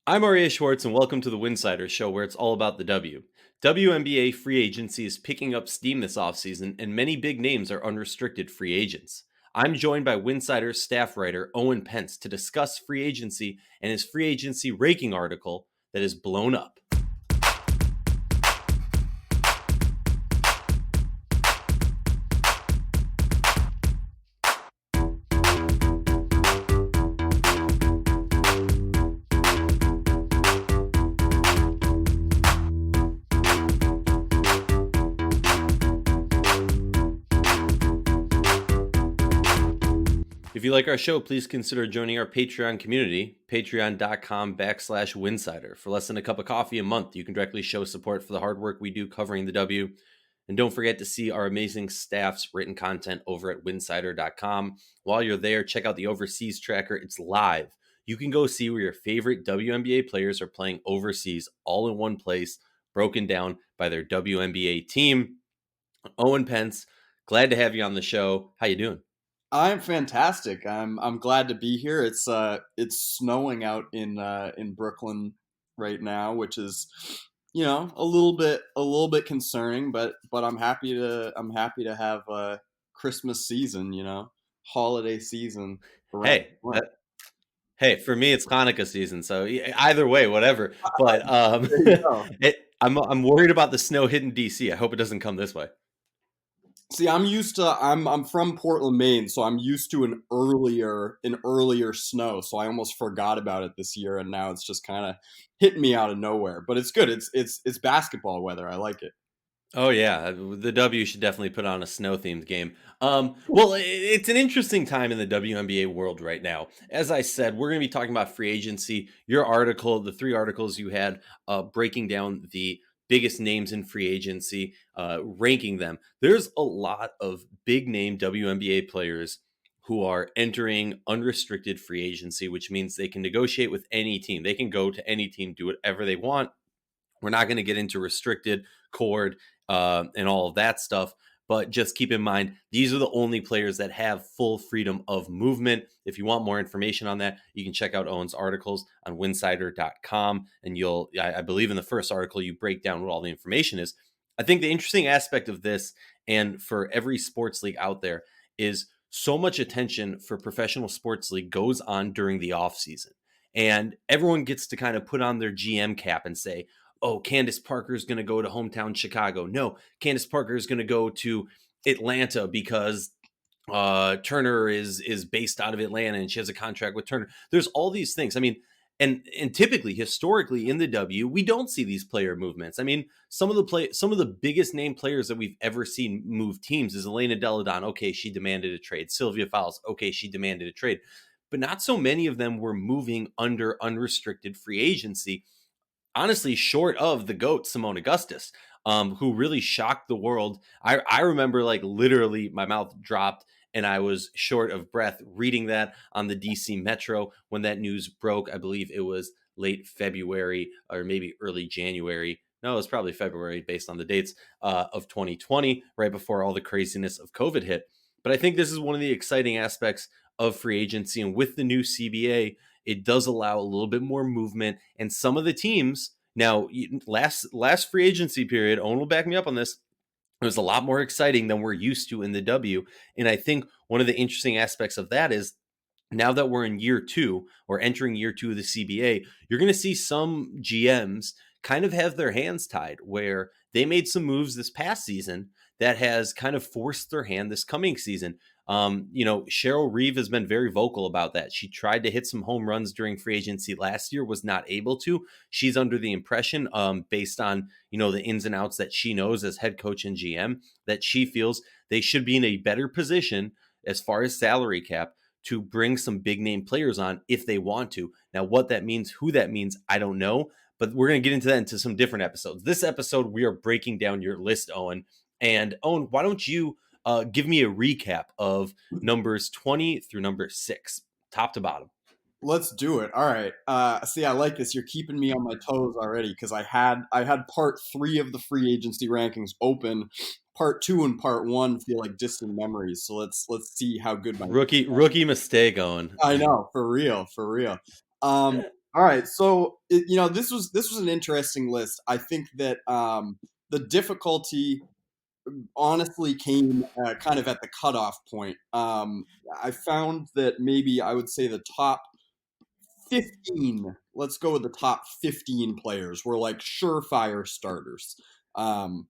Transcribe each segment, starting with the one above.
I'm Aryeh Schwartz, and welcome to the Winsidr show, where it's all about the W. WNBA free agency is picking up steam this offseason, and many big names are unrestricted free agents. I'm joined by Winsidr staff writer Owen Pence to discuss free agency and his free agency ranking article that is blown up. If you like our show, please consider joining our Patreon community, patreon.com/Winsidr. For less than a cup of coffee a month, you can directly show support for the hard work we do covering the W. And don't forget to see our amazing staff's written content over at winsidr.com. While you're there, check out the Overseas Tracker. It's live. You can go see where your favorite WNBA players are playing overseas, all in one place, broken down by their WNBA team. Owen Pence, glad to have you on the show. How you doing? I'm fantastic. I'm glad to be here. It's snowing out in Brooklyn right now, which is a little bit concerning, but I'm happy to have a Christmas season, holiday season around Hey, the corner. for me, it's Hanukkah season, so either way, whatever. But There you go. I'm worried about the snow hitting DC. I hope it doesn't come this way. See, I'm from Portland, Maine, so I'm used to an earlier snow. So I almost forgot about it this year, and now it's just kind of hitting me out of nowhere. But it's good. It's basketball weather. I like it. Oh yeah, the W should definitely put on a snow themed game. Well, it's an interesting time in the WNBA world right now. As I said, we're going to be talking about free agency. Your article, the three articles you had, breaking down the biggest names in free agency, ranking them. There's a lot of big name WNBA players who are entering unrestricted free agency, which means they can negotiate with any team. They can go to any team, do whatever they want. We're not going to get into restricted, cord, and all of that stuff. But just keep in mind, these are the only players that have full freedom of movement. If you want more information on that, you can check out Owen's articles on winsidr.com. And I believe in the first article, you break down what all the information is. I think the interesting aspect of this, and for every sports league out there, is so much attention for professional sports league goes on during the off season. And everyone gets to kind of put on their GM cap and say, oh, Candace Parker is going to go to hometown Chicago. No, Candace Parker is going to go to Atlanta because Turner is based out of Atlanta and she has a contract with Turner. There's all these things. I mean, and typically, historically in the W, we don't see these player movements. I mean, some of the biggest name players that we've ever seen move teams is Elena Delle Donne. Okay, she demanded a trade. Sylvia Fowles. Okay, she demanded a trade. But not so many of them were moving under unrestricted free agency, honestly, short of the GOAT, Simone Augustus, who really shocked the world. I remember, like, literally my mouth dropped and I was short of breath reading that on the DC Metro when that news broke. I believe it was late February or maybe early January. No, it was probably February based on the dates of 2020, right before all the craziness of COVID hit. But I think this is one of the exciting aspects of free agency. And with the new CBA, it does allow a little bit more movement. And some of the teams now, last free agency period, Owen will back me up on this, it was a lot more exciting than we're used to in the W. And I think one of the interesting aspects of that is now that we're in year two or entering year two of the CBA, you're going to see some GMs kind of have their hands tied where they made some moves this past season that has kind of forced their hand this coming season. Cheryl Reeve has been very vocal about that. She tried to hit some home runs during free agency last year, was not able to. She's under the impression, based on, the ins and outs that she knows as head coach and GM, that she feels they should be in a better position as far as salary cap to bring some big name players on if they want to. Now, what that means, who that means, I don't know, but we're going to get into that into some different episodes. This episode, we are breaking down your list, Owen. And Owen, why don't you give me a recap of numbers 20 through number 6, top to bottom? Let's do it. All right. See, I like this. You're keeping me on my toes already because I had part 3 of the free agency rankings open. Part 2 and part 1 feel like distant memories. So let's see how good my Rookie mistake, Owen. I know, for real. All All right, so this was an interesting list. I think that the difficulty honestly came kind of at the cutoff point. I found that maybe I would say the top 15, let's go with the top 15 players were like surefire starters. Um,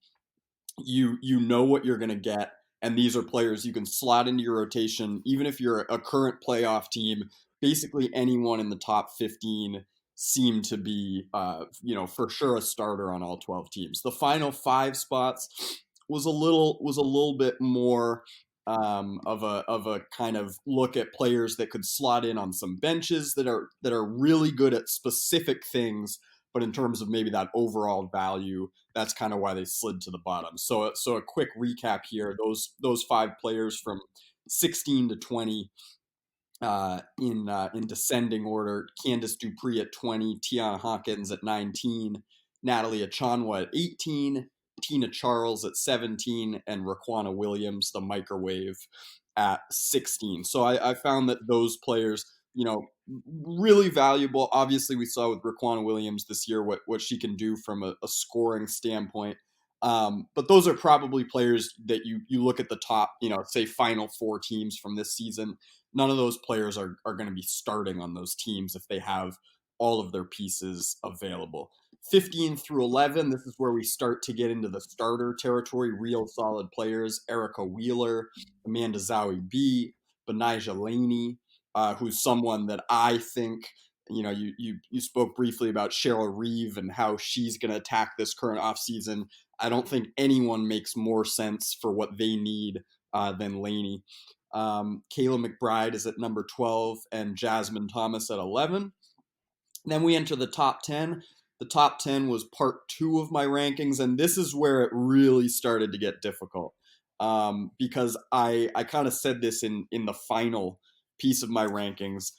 you know what you're going to get, and these are players you can slot into your rotation even if you're a current playoff team. Basically anyone in the top 15 seemed to be for sure a starter on all 12 teams. The final 5 spots was a little bit more of a kind of look at players that could slot in on some benches that are really good at specific things, but in terms of maybe that overall value, that's kind of why they slid to the bottom. So a quick recap here: those 5 players from 16 to 20 in descending order: Candace Dupree at 20, Tiana Hawkins at 19, Natalie Achanwa at 18, Tina Charles at 17, and Raquana Williams, the microwave, at 16. So I found that those players, really valuable. Obviously, we saw with Raquana Williams this year what she can do from a scoring standpoint. But those are probably players that you look at the top, say final 4 teams from this season. None of those players are going to be starting on those teams if they have all of their pieces available. 15 through 11, this is where we start to get into the starter territory, real solid players: Erica Wheeler, Amanda Zowie B, Benijah Laney, who's someone that I think, you spoke briefly about Cheryl Reeve and how she's going to attack this current offseason. I don't think anyone makes more sense for what they need than Laney. Kayla McBride is at number 12 and Jasmine Thomas at 11. Then we enter the top 10. The top 10 was part 2 of my rankings, and this is where it really started to get difficult, because I kind of said this in the final piece of my rankings.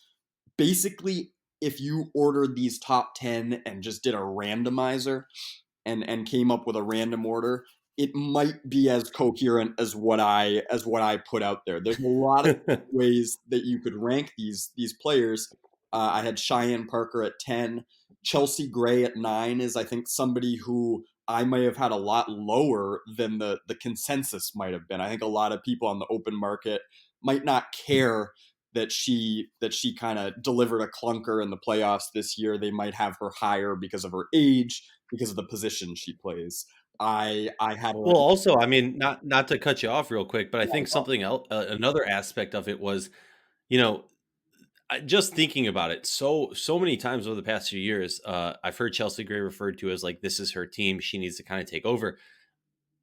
Basically, if you ordered these top 10 and just did a randomizer and came up with a random order, it might be as coherent as what I put out there. There's a lot of ways that you could rank these players. I had Cheyenne Parker at 10. Chelsea Gray at 9 is, I think, somebody who I may have had a lot lower than the consensus might have been. I think a lot of people on the open market might not care that she kind of delivered a clunker in the playoffs this year. They might have her higher because of her age, because of the position she plays. I had her. Well, also, I mean, not to cut you off real quick, but I think something else, another aspect of it was, you know, just thinking about it, so many times over the past few years, I've heard Chelsea Gray referred to as like this is her team. She needs to kind of take over.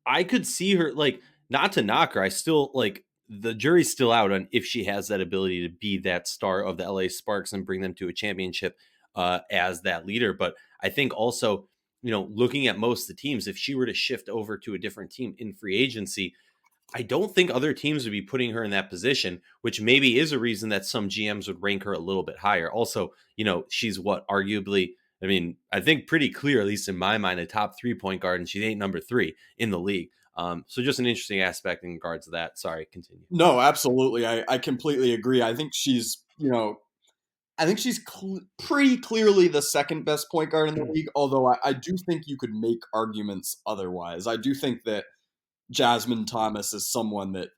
I could see her like not to knock her. I still like the jury's still out on if she has that ability to be that star of the LA Sparks and bring them to a championship as that leader. But I think also, looking at most of the teams, if she were to shift over to a different team in free agency, I don't think other teams would be putting her in that position, which maybe is a reason that some GMs would rank her a little bit higher. Also, she's what arguably, I mean, I think pretty clear, at least in my mind, a top 3 point guard, and she ain't number 3 in the league. So just an interesting aspect in regards to that. Sorry, continue. No, absolutely. I completely agree. I think she's pretty clearly the second best point guard in the league, although I do think you could make arguments otherwise. I do think that Jasmine Thomas is someone that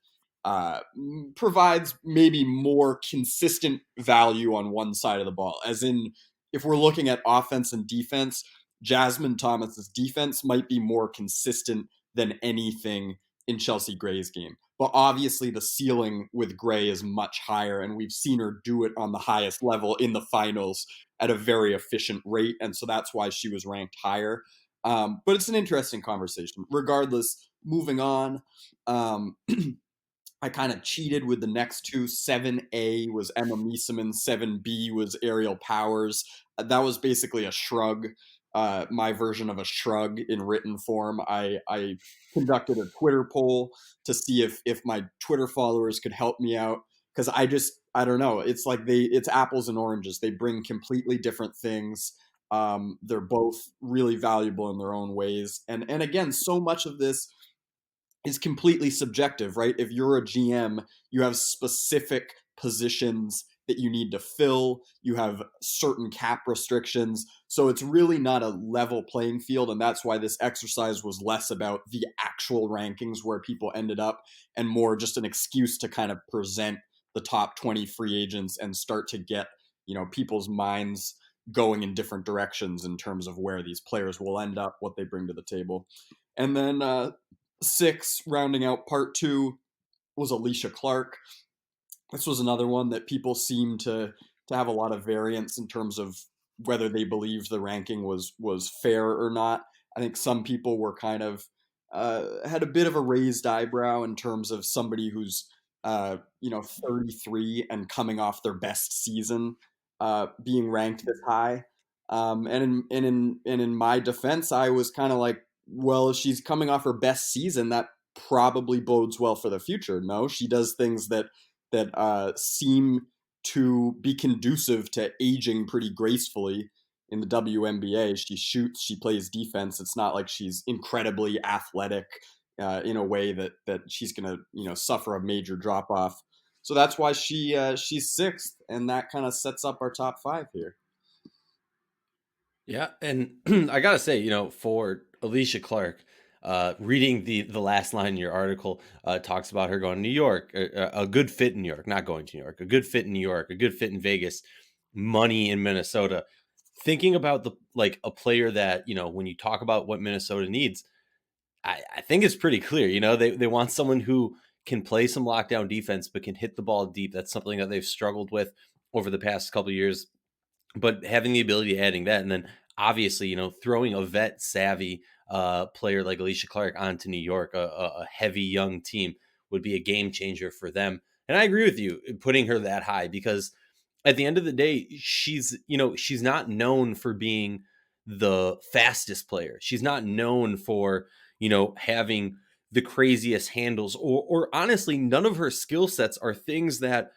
provides maybe more consistent value on one side of the ball. As in, if we're looking at offense and defense, Jasmine Thomas's defense might be more consistent than anything in Chelsea Gray's game. But obviously, the ceiling with Gray is much higher, and we've seen her do it on the highest level in the finals at a very efficient rate, and so that's why she was ranked higher. But it's an interesting conversation. Regardless, moving on, I kind of cheated with the next two. 7A was Emma Mieseman, 7B was Ariel Powers. That was basically a shrug, my version of a shrug in written form. I conducted a Twitter poll to see if my Twitter followers could help me out, because I don't know. It's like it's apples and oranges. They bring completely different things. They're both really valuable in their own ways. And again, so much of this is completely subjective, right? If you're a GM, you have specific positions that you need to fill. You have certain cap restrictions. So it's really not a level playing field. And that's why this exercise was less about the actual rankings where people ended up and more just an excuse to kind of present the top 20 free agents and start to get, people's minds going in different directions in terms of where these players will end up, what they bring to the table. And then 6, rounding out part 2, was Alycia Clark. This was another one that people seem to have a lot of variance in terms of whether they believed the ranking was fair or not. I think some people were kind of had a bit of a raised eyebrow in terms of somebody who's 33 and coming off their best season being ranked this high. And in my defense, I was kind of like, well, if she's coming off her best season, that probably bodes well for the future. No, she does things that seem to be conducive to aging pretty gracefully in the WNBA. She shoots, she plays defense. It's not like she's incredibly athletic in a way that she's going to suffer a major drop off. So that's why she's 6th, and that kind of sets up our top 5 here. Yeah, and I gotta say, for Alycia Clark, reading the last line in your article talks about her going to New York, a good fit in New York, not going to New York, a good fit in New York, a good fit in Vegas, money in Minnesota. Thinking about a player that when you talk about what Minnesota needs, I think it's pretty clear. They want someone who can play some lockdown defense but can hit the ball deep. That's something that they've struggled with over the past couple of years, but having the ability of adding that, and then obviously, throwing a vet savvy player like Alycia Clark onto New York, a heavy young team, would be a game changer for them. And I agree with you putting her that high, because at the end of the day, she's not known for being the fastest player. She's not known for, having the craziest handles, or honestly, none of her skill sets are things that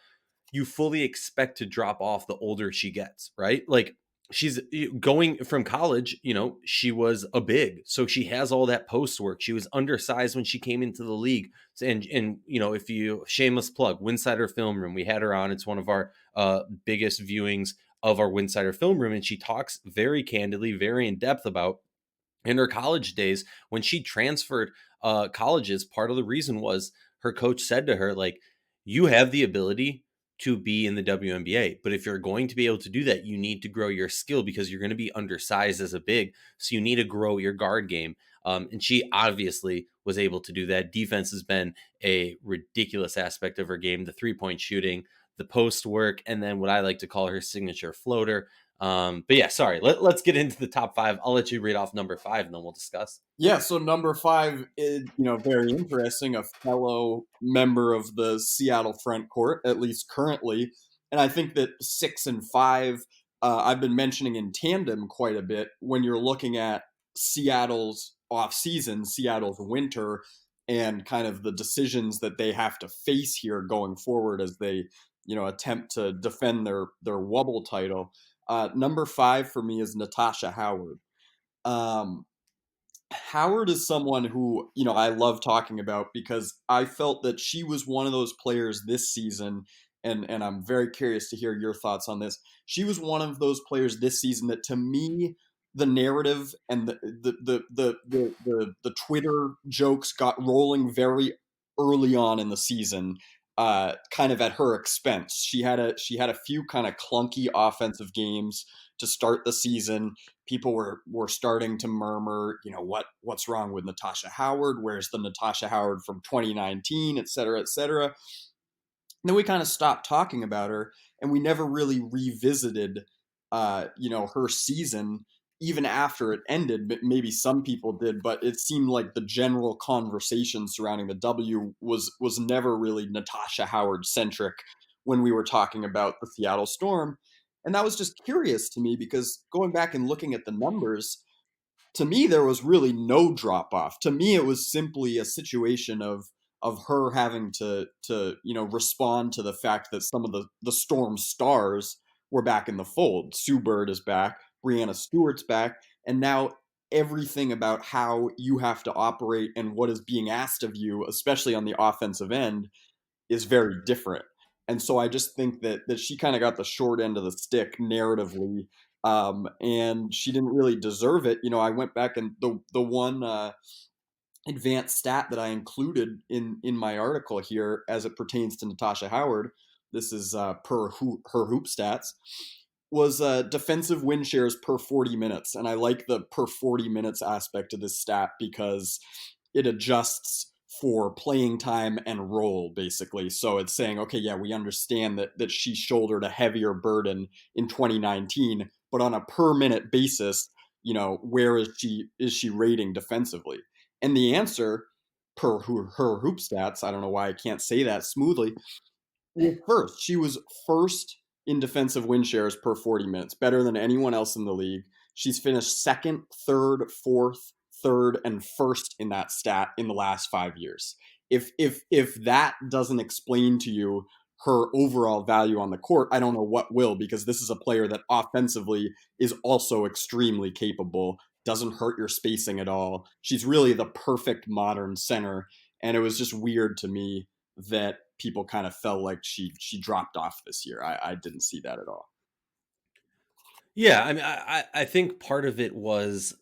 you fully expect to drop off the older she gets, right? Like, she's going from college, she was a big, so she has all that post work. She was undersized when she came into the league. And if you, shameless plug, Winsidr Film Room, we had her on. It's one of our biggest viewings of our Winsidr Film Room, and she talks very candidly, very in depth about in her college days when she transferred colleges. Part of the reason was her coach said to her, like, you have the ability to be in the WNBA, but if you're going to be able to do that, you need to grow your skill, because you're going to be undersized as a big, so you need to grow your guard game. And she obviously was able to do that. Defense has been a ridiculous aspect of her game: the 3-point shooting, the post work, and then what I like to call her signature floater. But yeah, sorry. Let's get into the top 5. I'll let you read off number 5, and then we'll discuss. Yeah, so number 5 is, very interesting, a fellow member of the Seattle front court, at least currently. And I think that 6 and 5, I've been mentioning in tandem quite a bit when you're looking at Seattle's offseason, Seattle's winter, and kind of the decisions that they have to face here going forward as they, attempt to defend their Wubble title. Number 5 for me is Natasha Howard. Howard is someone who, I love talking about because I felt that she was one of those players this season, and I'm very curious to hear your thoughts on this. She was one of those players this season that, to me, the narrative and the Twitter jokes got rolling very early on in the season, kind of at her expense. She had a few kind of clunky offensive games to start the season. People were starting to murmur, what's wrong with Natasha Howard? Where's the Natasha Howard from 2019, et cetera, et cetera. And then we kind of stopped talking about her, and we never really revisited, her season even after it ended. But maybe some people did, but it seemed like the general conversation surrounding the W was never really Natasha Howard centric when we were talking about the Seattle Storm. And that was just curious to me, because going back and looking at the numbers, to me there was really no drop off. To me it was simply a situation of her having to respond to the fact that some of the Storm stars were back in the fold. Sue Bird is back, Breanna Stewart's back, and now everything about how you have to operate and what is being asked of you, especially on the offensive end, is very different. And so I just think that she kind of got the short end of the stick narratively, and she didn't really deserve it. I went back and the one advanced stat that I included in my article here as it pertains to Natasha Howard. This is her hoop stats was defensive win shares per 40 minutes. And I like the per 40 minutes aspect of this stat because it adjusts for playing time and role, basically. So it's saying, okay, yeah, we understand that she shouldered a heavier burden in 2019, but on a per minute basis, where is she rating defensively? And the answer, per her hoop stats, I don't know why I can't say that smoothly, well, first. She was first in defensive win shares per 40 minutes, better than anyone else in the league. She's finished second, third, fourth, third, and first in that stat in the last 5 years. If that doesn't explain to you her overall value on the court, I don't know what will, because this is a player that offensively is also extremely capable, doesn't hurt your spacing at all. She's really the perfect modern center, and it was just weird to me that people kind of felt like she dropped off this year. I didn't see that at all. Yeah, I mean, I think part of it was,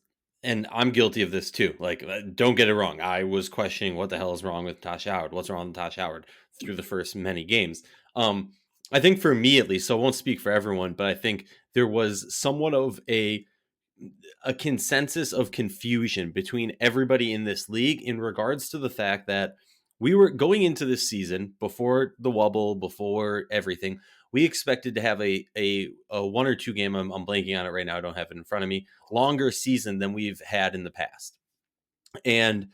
and I'm guilty of this too. Like, don't get it wrong. I was questioning what the hell is wrong with Tasha Howard. What's wrong with Tasha Howard through the first many games. I think for me at least, so I won't speak for everyone, but I think there was somewhat of a consensus of confusion between everybody in this league in regards to the fact that we were going into this season before the wobble, before everything. We expected to have a 1 or 2 game. I'm blanking on it right now. I don't have it in front of me. Longer season than we've had in the past. And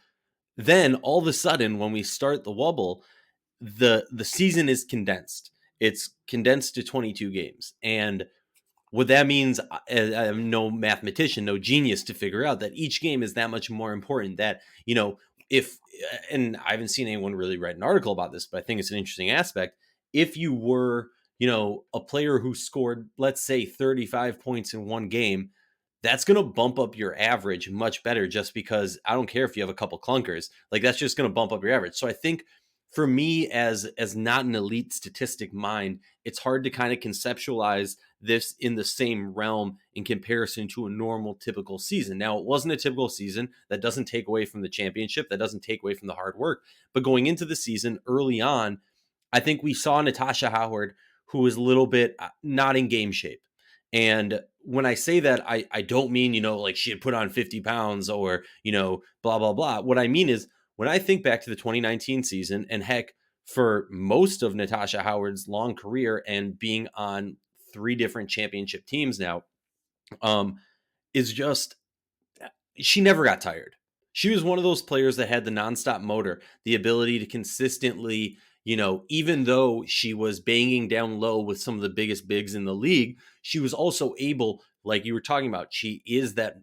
then all of a sudden, when we start the wobble, the season is condensed. It's condensed to 22 games. And what that means, I'm no mathematician, no genius to figure out that each game is that much more important. That, if, and I haven't seen anyone really write an article about this, but I think it's an interesting aspect. If you were, a player who scored, let's say, 35 points in one game, that's going to bump up your average much better, just because I don't care if you have a couple clunkers, like that's just going to bump up your average. So I think for me, as not an elite statistic mind, it's hard to kind of conceptualize this in the same realm in comparison to a normal typical season. Now, it wasn't a typical season. That doesn't take away from the championship. That doesn't take away from the hard work. But going into the season early on, I think we saw Natasha Howard, who was a little bit not in game shape. And when I say that, I don't mean, like she had put on 50 pounds or, blah, blah, blah. What I mean is, when I think back to the 2019 season, and heck, for most of Natasha Howard's long career and being on 3 different championship teams now, is just, she never got tired. She was one of those players that had the nonstop motor, the ability to consistently, even though she was banging down low with some of the biggest bigs in the league, she was also able, like you were talking about, she is that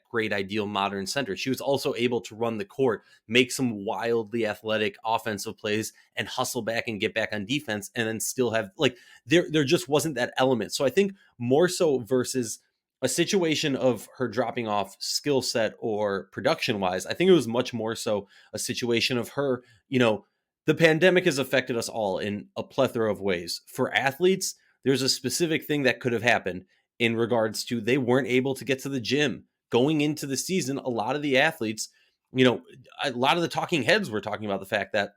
great ideal modern center. She was also able to run the court, make some wildly athletic offensive plays, and hustle back and get back on defense, and then still have, like, there just wasn't that element. So I think more so versus a situation of her dropping off skill set or production wise, I think it was much more so a situation of her, the pandemic has affected us all in a plethora of ways. For athletes, there's a specific thing that could have happened in regards to they weren't able to get to the gym going into the season. A lot of the athletes, a lot of the talking heads were talking about the fact that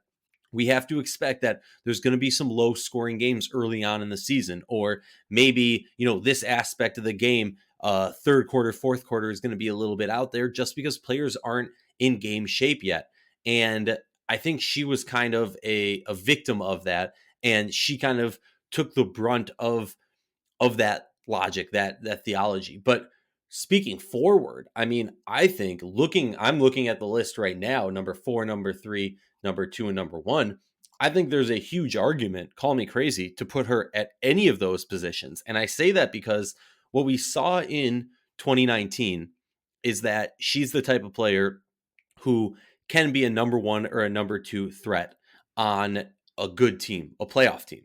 we have to expect that there's going to be some low scoring games early on in the season, or maybe, this aspect of the game, third quarter, fourth quarter is going to be a little bit out there just because players aren't in game shape yet. And I think she was kind of a victim of that. And she kind of took the brunt of that logic, that theology. But speaking forward, I mean, I think I'm looking at the list right now, number 4, number 3, number 2, and number 1. I think there's a huge argument, call me crazy, to put her at any of those positions. And I say that because what we saw in 2019 is that she's the type of player who can be a number 1 or a number 2 threat on a good team, a playoff team.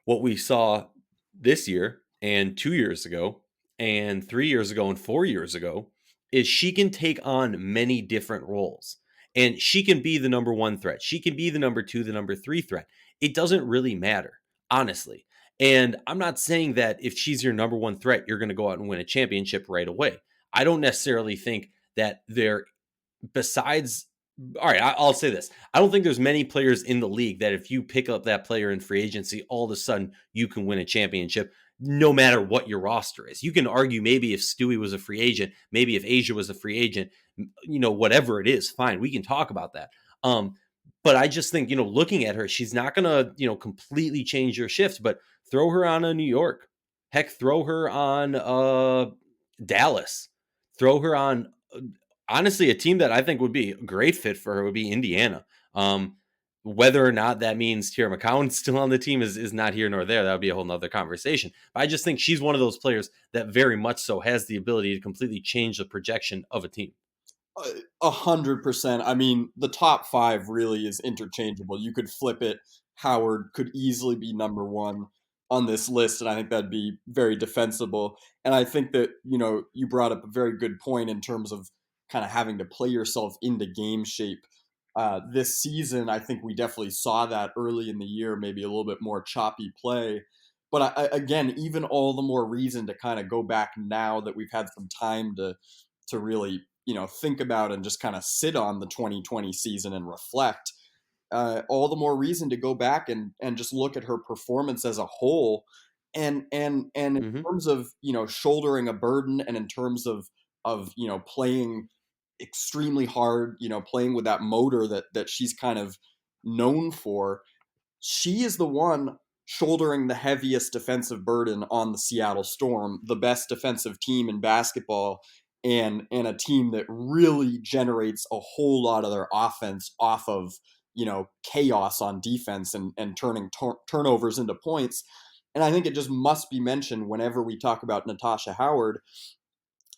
What we saw this year and 2 years ago and 3 years ago and 4 years ago is she can take on many different roles, and she can be the number 1 threat. She can be the number 2, the number 3 threat. It doesn't really matter. honestly. And I'm not saying that if she's your number one threat, you're going to go out and win a championship right away. I don't necessarily think that they're besides all right, I'll say this. I don't think there's many players in the league that if you pick up that player in free agency, all of a sudden you can win a championship no matter what your roster is. You can argue maybe if Stewie was a free agent, maybe if Asia was a free agent, whatever it is, fine. We can talk about that. But I just think, looking at her, she's not going to, completely change your shift, but throw her on a New York. Heck, throw her on Dallas. Throw her on honestly, a team that I think would be a great fit for her would be Indiana. Whether or not that means Tierra McCowan's still on the team is not here nor there. That would be a whole nother conversation. But I just think she's one of those players that very much so has the ability to completely change the projection of a team. 100%. I mean, the top five really is interchangeable. You could flip it. Howard could easily be number one on this list, and I think that'd be very defensible. And I think that, you brought up a very good point in terms of kind of having to play yourself into game shape. This season, I think we definitely saw that early in the year, maybe a little bit more choppy play. But again, even all the more reason to kind of go back now that we've had some time to really think about and just kind of sit on the 2020 season and reflect. All the more reason to go back and just look at her performance as a whole, and in Hmm. terms of shouldering a burden, and in terms of playing extremely hard, playing with that motor that she's kind of known for. She is the one shouldering the heaviest defensive burden on the Seattle Storm, the best defensive team in basketball, and a team that really generates a whole lot of their offense off of chaos on defense and turning turnovers into points. And I think it just must be mentioned whenever we talk about Natasha Howard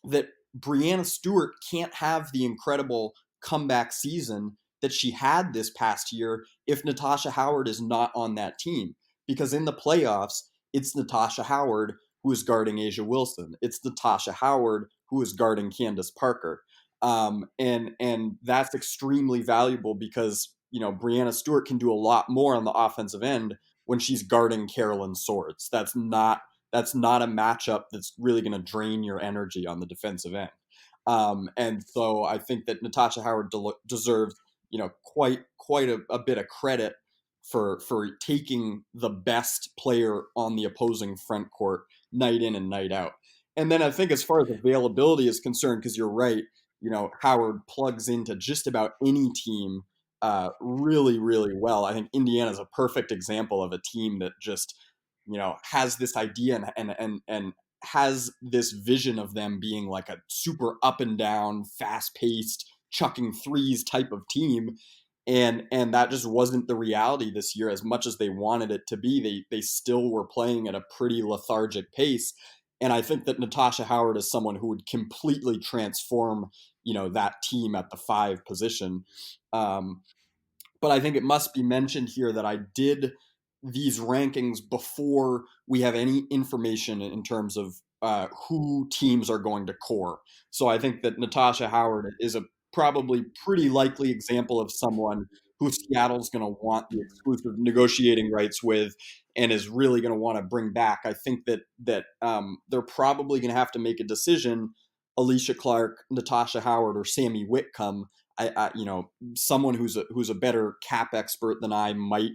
that Breanna Stewart can't have the incredible comeback season that she had this past year if Natasha Howard is not on that team. Because in the playoffs, it's Natasha Howard who is guarding Asia Wilson. It's Natasha Howard who is guarding Candace Parker. And that's extremely valuable because Breanna Stewart can do a lot more on the offensive end when she's guarding Carolyn Swords. That's not a matchup that's really going to drain your energy on the defensive end. And so I think that Natasha Howard deserves, quite a bit of credit for taking the best player on the opposing front court night in and night out. And then I think as far as availability is concerned, because you're right, Howard plugs into just about any team really, really well. I think Indiana is a perfect example of a team that just has this idea and has this vision of them being like a super up and down, fast paced, chucking threes type of team. And that just wasn't the reality this year. As much as they wanted it to be, they still were playing at a pretty lethargic pace. And I think that Natasha Howard is someone who would completely transform, that team at the five position. Um, but I think it must be mentioned here that I did these rankings before we have any information in terms of who teams are going to core. So I think that Natasha Howard is a probably pretty likely example of someone who Seattle's going to want the exclusive negotiating rights with, and is really going to want to bring back. I think that they're probably going to have to make a decision: Alicia Clark, Natasha Howard, or Sammy Whitcomb. Someone who's a better cap expert than I might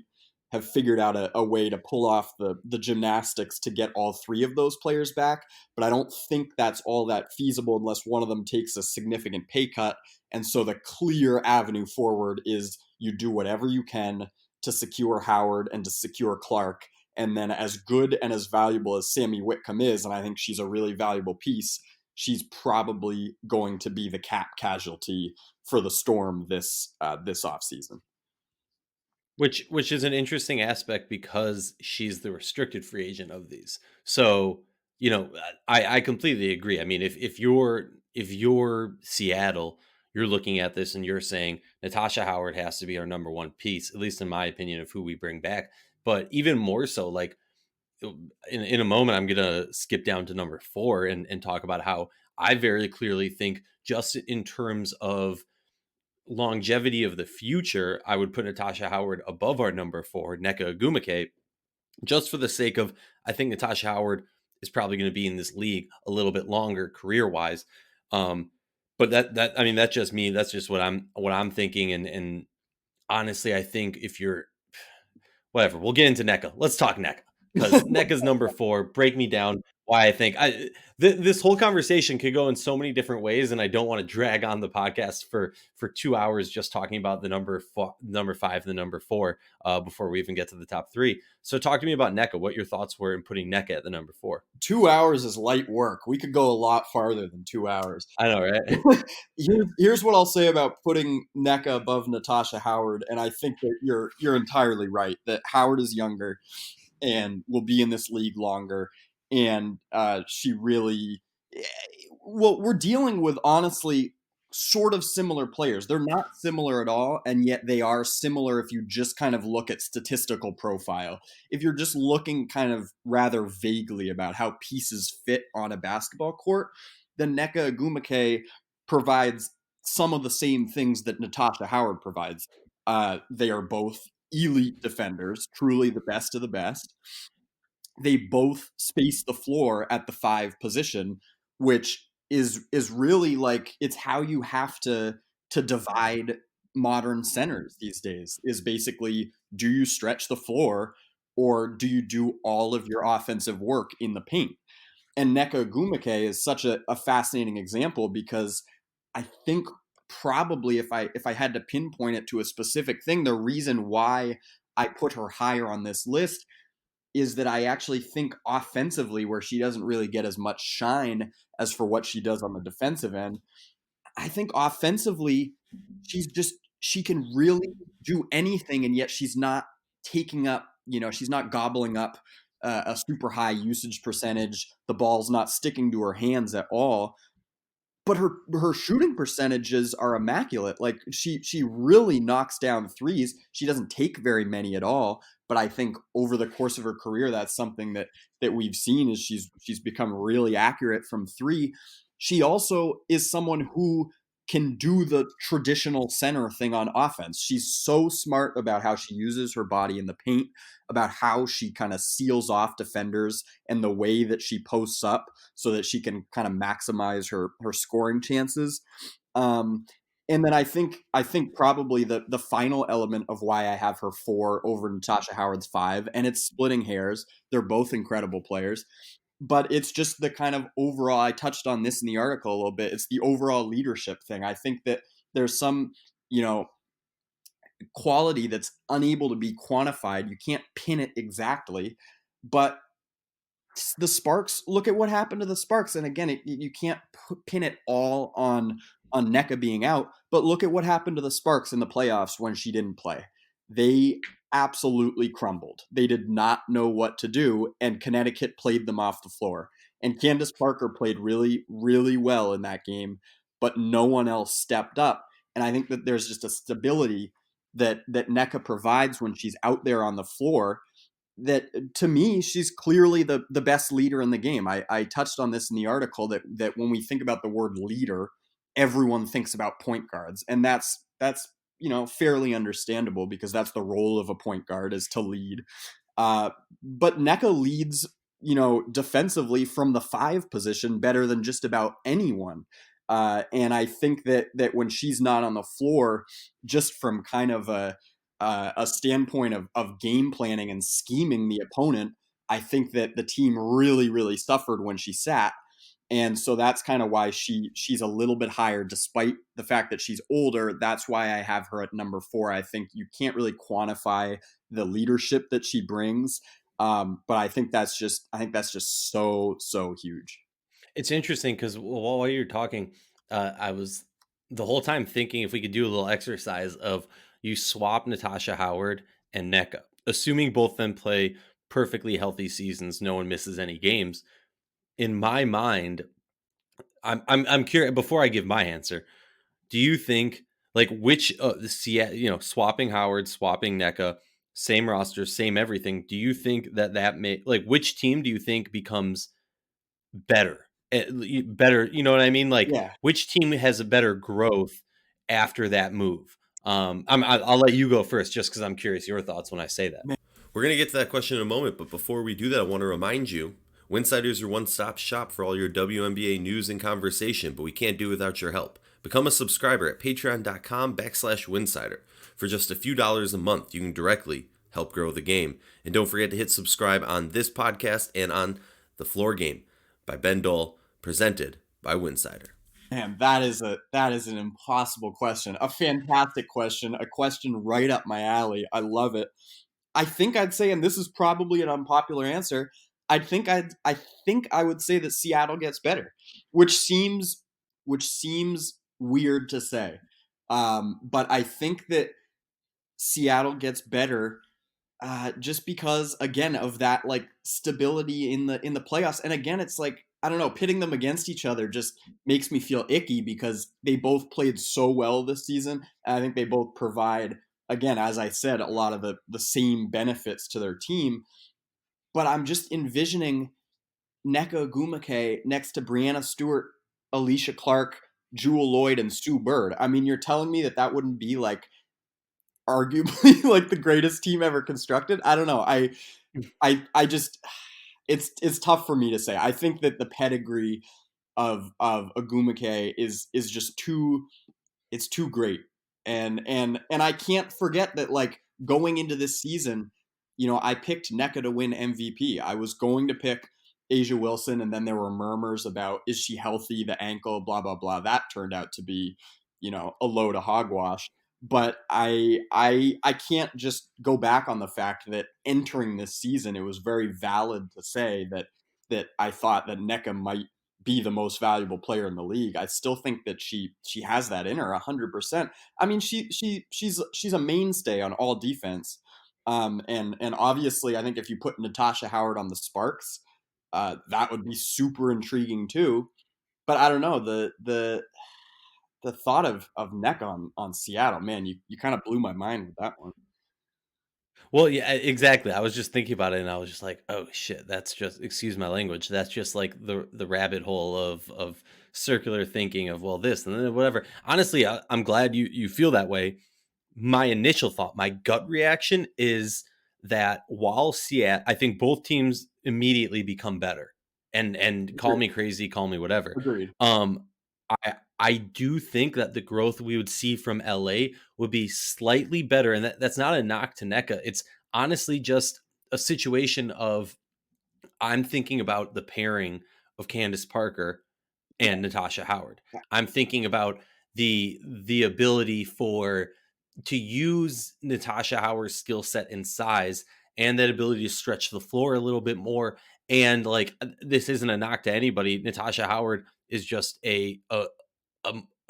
have figured out a way to pull off the gymnastics to get all three of those players back. But I don't think that's all that feasible unless one of them takes a significant pay cut. And so the clear avenue forward is you do whatever you can to secure Howard and to secure Clark. And then, as good and as valuable as Sammy Whitcomb is, and I think she's a really valuable piece, she's probably going to be the cap casualty for the Storm this offseason. Which is an interesting aspect because she's the restricted free agent of these. So, I completely agree. I mean, if you're Seattle, you're looking at this and you're saying Natasha Howard has to be our number one piece, at least in my opinion, of who we bring back. But even more so, like in a moment, I'm gonna skip down to number four and talk about how I very clearly think, just in terms of longevity of the future, I would put Natasha Howard above our number four, Nneka Ogwumike, just for the sake of, I think Natasha Howard is probably going to be in this league a little bit longer career wise. Um, but I mean, that's just me. That's just what I'm thinking. And honestly, I think if you're whatever, we'll get into NECA. Let's talk NECA because NECA's number 4. Break me down why I think this whole conversation could go in so many different ways, and I don't want to drag on the podcast for 2 hours just talking about the number 5, the number 4 before we even get to the top 3. So talk to me about NECA. What your thoughts were in putting NECA at the number 4? 2 hours is light work. We could go a lot farther than 2 hours. I know, right? Here's what I'll say about putting NECA above Natasha Howard, and I think that you're entirely right that Howard is younger and will be in this league longer, and she really, well, we're dealing with honestly sort of similar players. They're not similar at all, and yet they are similar if you just kind of look at statistical profile. If you're just looking kind of rather vaguely about how pieces fit on a basketball court, then Nneka Ogwumike provides some of the same things that Natasha Howard provides. They are both elite defenders, truly the best of the best. They both space the floor at the 5 position, which is really like it's how you have to divide modern centers these days. Is basically, do you stretch the floor or do you do all of your offensive work in the paint? And Nneka Ogwumike is such a fascinating example because I think probably if I had to pinpoint it to a specific thing, the reason why I put her higher on this list is that I actually think offensively, where she doesn't really get as much shine as for what she does on the defensive end, I think offensively, she can really do anything, and yet she's not taking up, she's not gobbling up a super high usage percentage. The ball's not sticking to her hands at all, but her shooting percentages are immaculate. Like she really knocks down threes. She doesn't take very many at all, but I think over the course of her career, that's something that we've seen is she's become really accurate from 3. She also is someone who can do the traditional center thing on offense. She's so smart about how she uses her body in the paint, about how she kind of seals off defenders and the way that she posts up so that she can kind of maximize her scoring chances. And then I think probably the final element of why I have her 4 over Natasha Howard's 5, and it's splitting hairs. They're both incredible players, but it's just the kind of overall. I touched on this in the article a little bit. It's the overall leadership thing. I think that there's some, quality that's unable to be quantified. You can't pin it exactly, but the Sparks, look at what happened to the Sparks. And again, you can't pin it all on Nneka being out, but look at what happened to the Sparks in the playoffs when she didn't play. They absolutely crumbled. They did not know what to do, and Connecticut played them off the floor. And Candace Parker played really, really well in that game, but no one else stepped up. And I think that there's just a stability that Nneka provides when she's out there on the floor that, to me, she's clearly the best leader in the game. I touched on this in the article that when we think about the word leader, everyone thinks about point guards, and that's fairly understandable because that's the role of a point guard, is to lead. But Nneka leads, defensively from the 5 position better than just about anyone. And I think that when she's not on the floor, just from kind of a standpoint of game planning and scheming the opponent, I think that the team really, really suffered when she sat. And so that's kind of why she's a little bit higher, despite the fact that she's older. That's why I have her at number 4. I think you can't really quantify the leadership that she brings, but I think that's just so huge. It's interesting because while you're talking, I was the whole time thinking if we could do a little exercise of you swap Natasha Howard and NECA, assuming both of them play perfectly healthy seasons, no one misses any games. In my mind, I'm curious. Before I give my answer, do you think like which swapping Howard, swapping NECA, same roster, same everything? Do you think that may like which team do you think becomes better? Better, you know what I mean? Like Yeah. which team has a better growth after that move? I'll let you go first, just because I'm curious your thoughts when I say that. We're going to get to that question in a moment, but before we do that, I want to remind you Winsidr is your one stop shop for all your WNBA news and conversation, but we can't do without your help. Become a subscriber at patreon.com/Winsidr. For just a few dollars a month, you can directly help grow the game. And don't forget to hit subscribe on this podcast and on The Floor Game by Ben Dole, presented by Winsidr. Man, that is an impossible question. A fantastic question. A question right up my alley. I love it. I think I'd say, and this is probably an unpopular answer, I think I would say that Seattle gets better, which seems weird to say. But I think that Seattle gets better just because again of that like stability in the playoffs. And again, it's like I don't know, pitting them against each other just makes me feel icky because they both played so well this season. And I think they both provide, again, as I said, a lot of the same benefits to their team. But I'm just envisioning Nneka Ogwumike next to Brianna Stewart, Alicia Clark, Jewel Lloyd, and Sue Bird. I mean, you're telling me that that wouldn't be like arguably like the greatest team ever constructed? I don't know. I just it's tough for me to say. I think that the pedigree of Ogwumike is just too it's too great. And I can't forget that like going into this season, you know, I picked Nneka to win MVP. I was going to pick Asia Wilson, and then there were murmurs about is she healthy, the ankle, blah blah blah. That turned out to be, you know, a load of hogwash. But I can't just go back on the fact that entering this season, it was very valid to say that I thought that Nneka might be the most valuable player in the league. I still think that she has that in her 100%. I mean, she's a mainstay on all defense. And obviously, I think if you put Natasha Howard on the Sparks, that would be super intriguing too. But I don't know, the thought of Nneka on Seattle, man, you kind of blew my mind with that one. Well, yeah, exactly. I was just thinking about it, and I was just like, "Oh shit, that's just excuse my language. That's just like the rabbit hole of circular thinking of well this and then whatever." Honestly, I'm glad you feel that way. My initial thought, my gut reaction is that while Seattle, I think both teams immediately become better. And call Agreed. me crazy, call me whatever. Agreed. I do think that the growth we would see from LA would be slightly better, and that's not a knock to NECA. It's honestly just a situation of I'm thinking about the pairing of Candace Parker Yeah. and Natasha Howard. I'm thinking about the ability for to use Natasha Howard's skill set and size and that ability to stretch the floor a little bit more. And like this isn't a knock to anybody. Natasha Howard is just a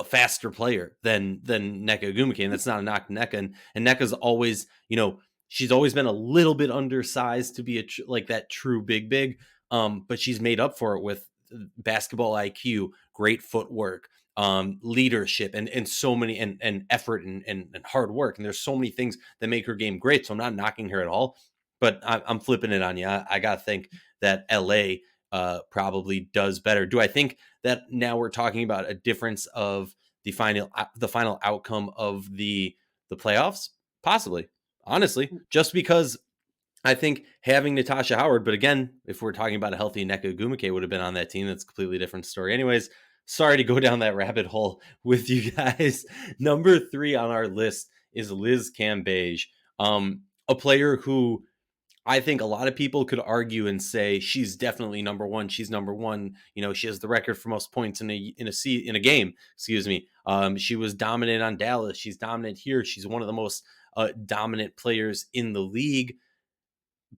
faster player than Nneka Ogwumike, and that's not a knock to Nneka. And Nneka's always, you know, she's always been a little bit undersized to be like that true big. But she's made up for it with basketball IQ, great footwork, leadership, and so many and effort and hard work. And there's so many things that make her game great. So I'm not knocking her at all, but I'm flipping it on you. I gotta think that LA probably does better. Do I think that now we're talking about a difference of the final outcome of the playoffs? Possibly, honestly, just because I think having Natasha Howard, but again, if we're talking about a healthy Nneka Ogwumike would have been on that team, that's a completely different story. Anyways, sorry to go down that rabbit hole with you guys. Number 3 on our list is Liz Cambage, a player who I think a lot of people could argue and say she's definitely number one. She's number one. You know, she has the record for most points in a game. Excuse me. She was dominant on Dallas. She's dominant here. She's one of the most dominant players in the league.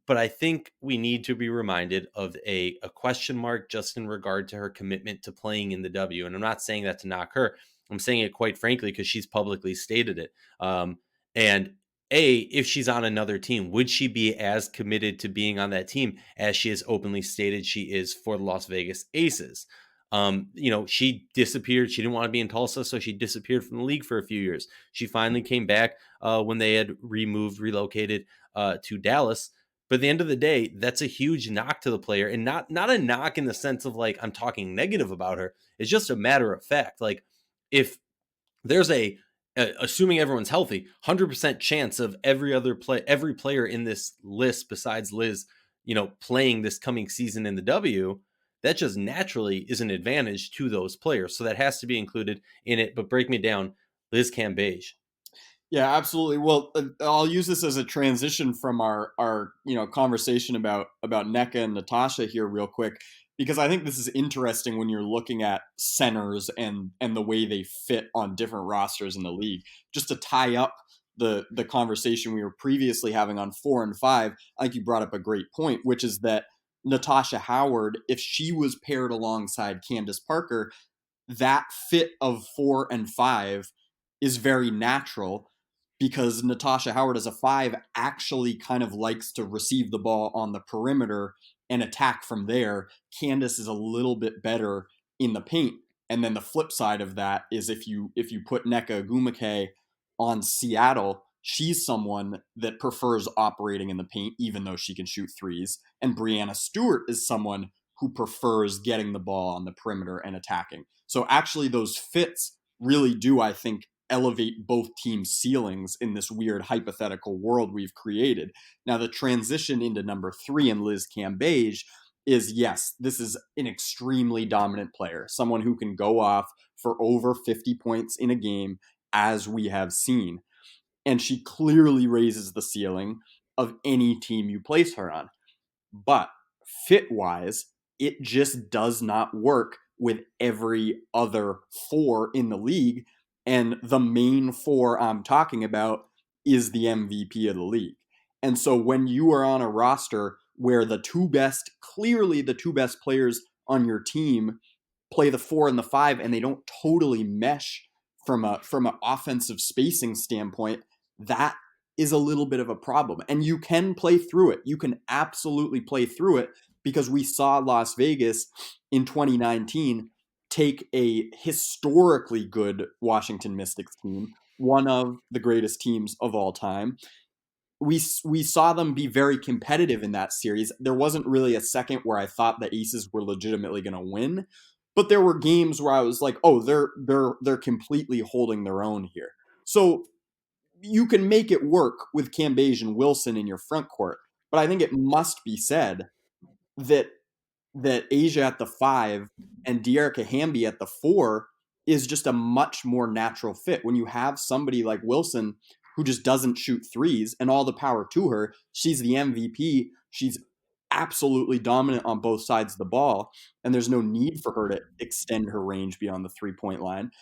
But I think we need to be reminded of a question mark just in regard to her commitment to playing in the W. And I'm not saying that to knock her. I'm saying it quite frankly because she's publicly stated it. And if she's on another team, would she be as committed to being on that team as she has openly stated she is for the Las Vegas Aces? You know, she disappeared. She didn't want to be in Tulsa, so she disappeared from the league for a few years. She finally came back when they had relocated to Dallas. But at the end of the day, that's a huge knock to the player, and not a knock in the sense of like I'm talking negative about her. It's just a matter of fact. Like if there's a assuming everyone's healthy, 100% chance of every player in this list besides Liz, playing this coming season in the W. That just naturally is an advantage to those players. So that has to be included in it. But break me down, Liz Cambage. Yeah, absolutely. Well, I'll use this as a transition from our conversation about NECA and Natasha here real quick, because I think this is interesting when you're looking at centers and the way they fit on different rosters in the league. Just to tie up the conversation we were previously having on 4 and 5, I think you brought up a great point, which is that Natasha Howard, if she was paired alongside Candace Parker, that fit of 4 and 5 is very natural, because Natasha Howard as a 5 actually kind of likes to receive the ball on the perimeter and attack from there. Candace is a little bit better in the paint. And then the flip side of that is if you put Nneka Ogwumike on Seattle, she's someone that prefers operating in the paint, even though she can shoot threes. And Brianna Stewart is someone who prefers getting the ball on the perimeter and attacking. So actually, those fits really do, I think, elevate both teams' ceilings in this weird hypothetical world we've created. Now, the transition into number 3 in Liz Cambage is, yes, this is an extremely dominant player, someone who can go off for over 50 points in a game, as we have seen. And she clearly raises the ceiling of any team you place her on. But fit wise, it just does not work with every other 4 in the league. And the main 4 I'm talking about is the MVP of the league. And so when you are on a roster where clearly the two best players on your team play the 4 and the 5, and they don't totally mesh from an offensive spacing standpoint, that is a little bit of a problem. And you can play through it. You can absolutely play through it, because we saw Las Vegas in 2019 take a historically good Washington Mystics team, one of the greatest teams of all time. We saw them be very competitive in that series. There wasn't really a second where I thought the Aces were legitimately going to win, but there were games where I was like, "Oh, they're completely holding their own here." So you can make it work with Cambage and Wilson in your front court, but I think it must be said that Asia at the 5 and Dearica Hamby at the 4 is just a much more natural fit. When you have somebody like Wilson who just doesn't shoot threes, and all the power to her, she's the MVP. She's absolutely dominant on both sides of the ball, and there's no need for her to extend her range beyond the 3-point line.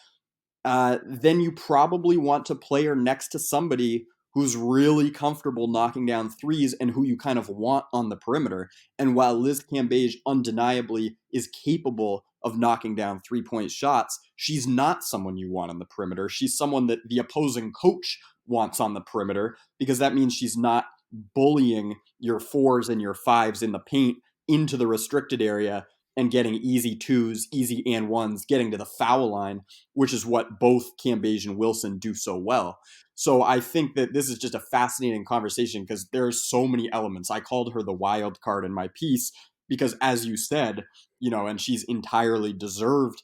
Then you probably want to play her next to somebody who's really comfortable knocking down threes and who you kind of want on the perimeter. And while Liz Cambage undeniably is capable of knocking down 3-point shots, she's not someone you want on the perimeter. She's someone that the opposing coach wants on the perimeter, because that means she's not bullying your 4s and your 5s in the paint into the restricted area and getting easy 2s, easy and 1s, getting to the foul line, which is what both Cambage and Wilson do so well. So I think that this is just a fascinating conversation, because there's so many elements. I called her the wild card in my piece because, as you said, and she's entirely deserved,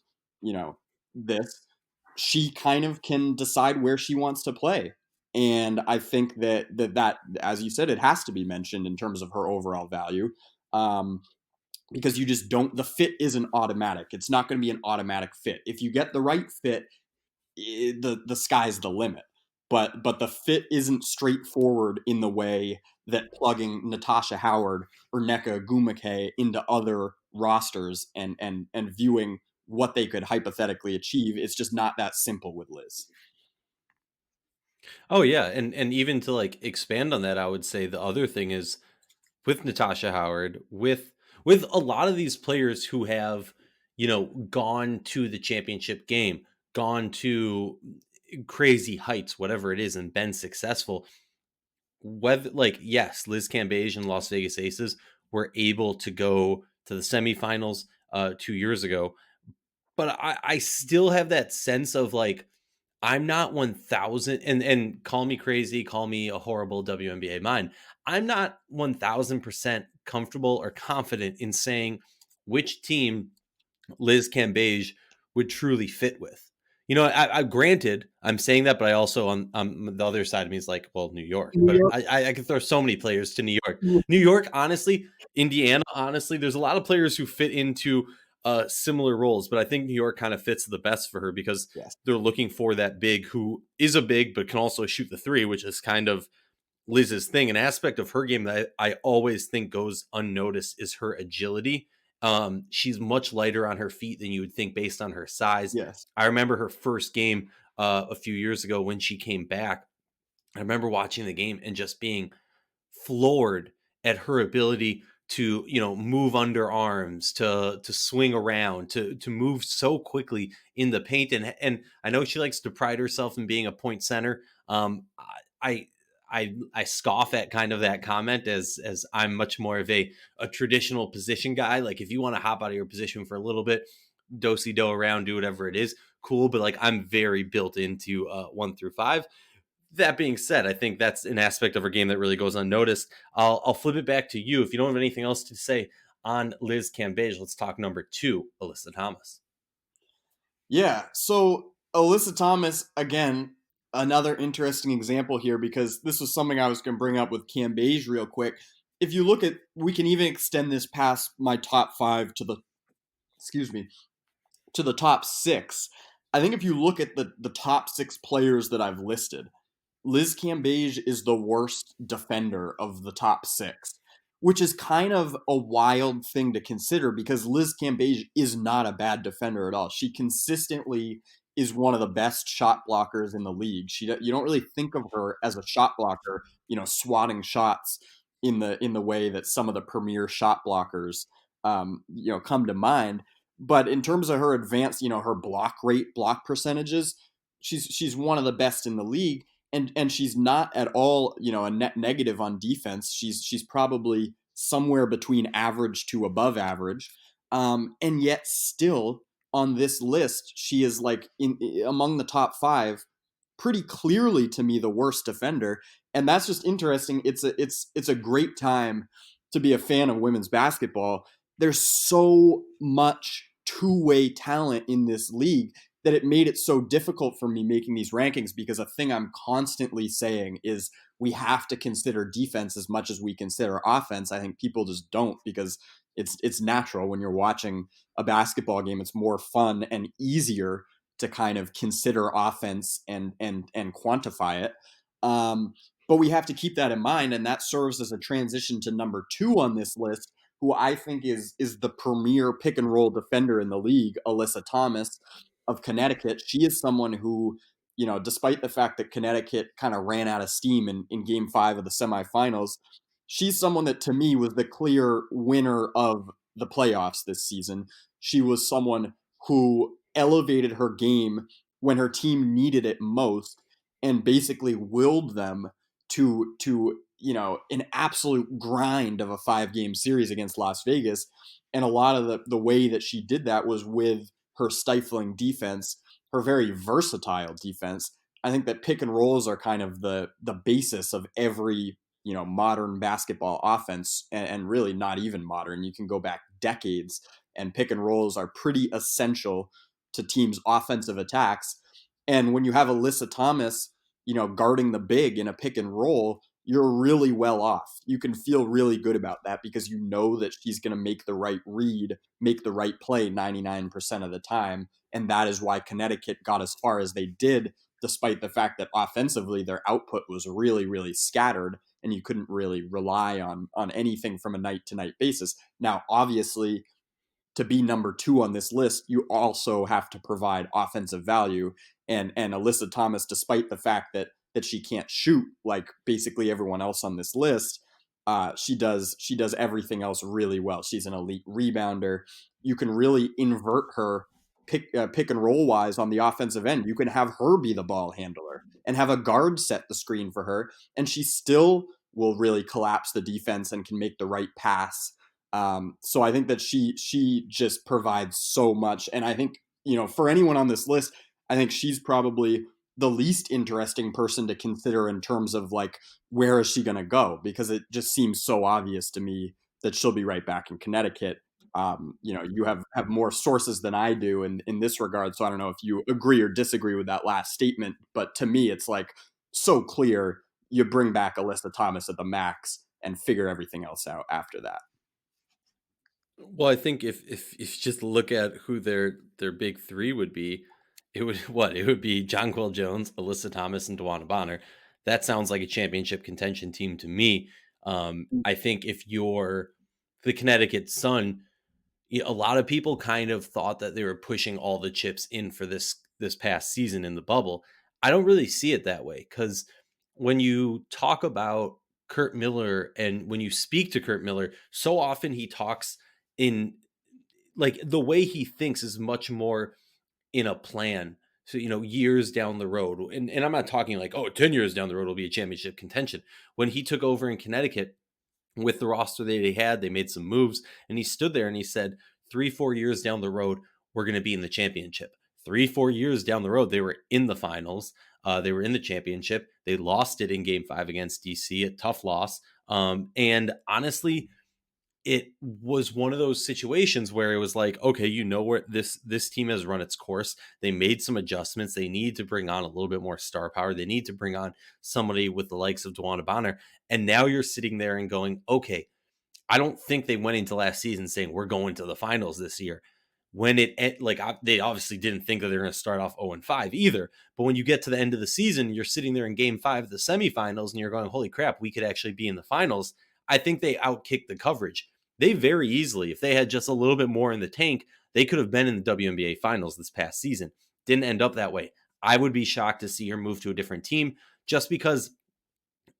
this, she kind of can decide where she wants to play. And I think that, as you said, it has to be mentioned in terms of her overall value. Because you just don't, the fit isn't automatic. It's not going to be an automatic fit. If you get the right fit, the sky's the limit. But the fit isn't straightforward in the way that plugging Natasha Howard or Nneka Ogwumike into other rosters and viewing what they could hypothetically achieve. It's just not that simple with Liz. Oh yeah, and even to like expand on that, I would say the other thing is with Natasha Howard, with a lot of these players who have, gone to the championship game, gone to crazy heights, whatever it is, and been successful. Whether, like, yes, Liz Cambage and Las Vegas Aces were able to go to the semifinals 2 years ago, but I still have that sense of like, I'm not 1000, and call me crazy, call me a horrible WNBA mind. I'm not 1000% comfortable or confident in saying which team Liz Cambage would truly fit with. I granted, I'm saying that, but I also on the other side of me is like, well, New York. New But York. I can throw so many players to New York. New York, honestly, Indiana, honestly, there's a lot of players who fit into similar roles, but I think New York kind of fits the best for her because Yes. they're looking for that big who is a big but can also shoot the three, which is kind of Liz's thing. An aspect of her game that I always think goes unnoticed is her agility. She's much lighter on her feet than you would think based on her size. Yes. I remember her first game a few years ago when she came back. I remember watching the game and just being floored at her ability to move underarms, to swing around, to move so quickly in the paint. And I know she likes to pride herself in being a point center. I I scoff at kind of that comment as I'm much more of a traditional position guy. Like if you want to hop out of your position for a little bit, do do around, do whatever it is, cool. But like I'm very built into 1 through 5. That being said, I think that's an aspect of her game that really goes unnoticed. I'll flip it back to you. If you don't have anything else to say on Liz Cambage, let's talk number 2, Alyssa Thomas. Yeah. So Alyssa Thomas, again, another interesting example here because this was something I was going to bring up with Cambage real quick. If you look at, we can even extend this past my top five to the, excuse me, to the top six. I think if you look at the top six players that I've listed, Liz Cambage is the worst defender of the top six, which is kind of a wild thing to consider because Liz Cambage is not a bad defender at all. She consistently is one of the best shot blockers in the league. You don't really think of her as a shot blocker, swatting shots in the way that some of the premier shot blockers come to mind. But in terms of her advanced, her block rate, block percentages, she's one of the best in the league, and she's not at all a net negative on defense. She's probably somewhere between average to above average, and yet still on this list she is like in among the top five, pretty clearly to me the worst defender. And that's just interesting. It's a great time to be a fan of women's basketball. There's so much two-way talent in this league that it made it so difficult for me making these rankings because a thing I'm constantly saying is we have to consider defense as much as we consider offense. I think people just don't because it's natural when you're watching a basketball game. It's more fun and easier to kind of consider offense and quantify it. But we have to keep that in mind, and that serves as a transition to number 2 on this list, who I think is the premier pick and roll defender in the league, Alyssa Thomas of Connecticut. She is someone who, despite the fact that Connecticut kind of ran out of steam in game 5 of the semifinals, she's someone that to me was the clear winner of the playoffs this season. She was someone who elevated her game when her team needed it most and basically willed them to an absolute grind of a 5-game series against Las Vegas. And a lot of the way that she did that was with her stifling defense, her very versatile defense. I think that pick and rolls are kind of the basis of every modern basketball offense, and really not even modern. You can go back decades, and pick and rolls are pretty essential to teams' offensive attacks. And when you have Alyssa Thomas, guarding the big in a pick and roll, you're really well off. You can feel really good about that because you know that she's going to make the right read, make the right play 99% of the time. And that is why Connecticut got as far as they did, despite the fact that offensively their output was really, really scattered and you couldn't really rely on anything from a night to night basis. Now, obviously, to be number 2 on this list, you also have to provide offensive value. And Alyssa Thomas, despite the fact that she can't shoot like basically everyone else on this list, she does everything else really well. She's an elite rebounder. You can really invert her pick and roll wise on the offensive end. You can have her be the ball handler and have a guard set the screen for her, and she still will really collapse the defense and can make the right pass. So I think that she just provides so much, and I think for anyone on this list, I think she's probably the least interesting person to consider in terms of like where is she going to go, because it just seems so obvious to me that she'll be right back in Connecticut. You have more sources than I do in this regard. So I don't know if you agree or disagree with that last statement, but to me, it's like so clear. You bring back Alyssa Thomas at the max and figure everything else out after that. Well, I think if you just look at who their big three would be, it would what it would be Jonquel Jones, Alyssa Thomas, and Dewana Bonner. That sounds like a championship contention team to me. I think if you're the Connecticut Sun, a lot of people kind of thought that they were pushing all the chips in for this past season in the bubble. I don't really see it that way because when you talk about Kurt Miller and when you speak to Kurt Miller, so often he talks in like the way he thinks is much more in a plan. So, years down the road. And I'm not talking like, oh, 10 years down the road will be a championship contention. When he took over in Connecticut, with the roster that they had, they made some moves, and he stood there and he said, 3-4 years down the road, we're going to be in the championship. 3-4 years down the road, they were in the finals. They were in the championship. They lost it in Game 5 against DC, a tough loss. And honestly, it was one of those situations where it was like, okay, where this team has run its course. They made some adjustments. They need to bring on a little bit more star power. They need to bring on somebody with the likes of Dewana Bonner. And now you're sitting there and going, okay, I don't think they went into last season saying we're going to the finals this year. When they obviously didn't think that they're going to start off 0-5 either. But when you get to the end of the season, you're sitting there in Game 5 of the semifinals, and you're going, holy crap, we could actually be in the finals. I think they outkicked the coverage. They very easily, if they had just a little bit more in the tank, they could have been in the WNBA finals this past season. Didn't end up that way. I would be shocked to see her move to a different team just because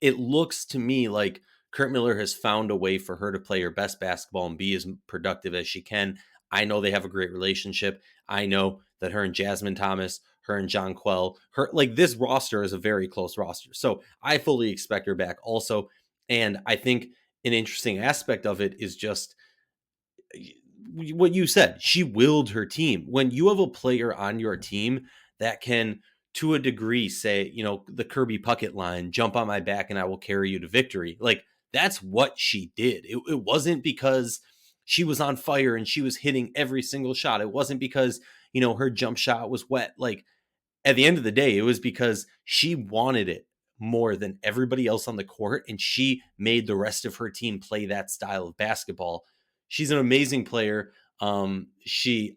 it looks to me like Kurt Miller has found a way for her to play her best basketball and be as productive as she can. I know they have a great relationship. I know that her and Jasmine Thomas, her and Jonquel, this roster is a very close roster. So I fully expect her back also. And I think an interesting aspect of it is just what you said. She willed her team. When you have a player on your team that can, to a degree, say, the Kirby Puckett line, jump on my back and I will carry you to victory. Like, that's what she did. It wasn't because she was on fire and she was hitting every single shot. It wasn't because, her jump shot was wet. Like, at the end of the day, it was because she wanted it more than everybody else on the court, and she made the rest of her team play that style of basketball. She's an amazing player. She's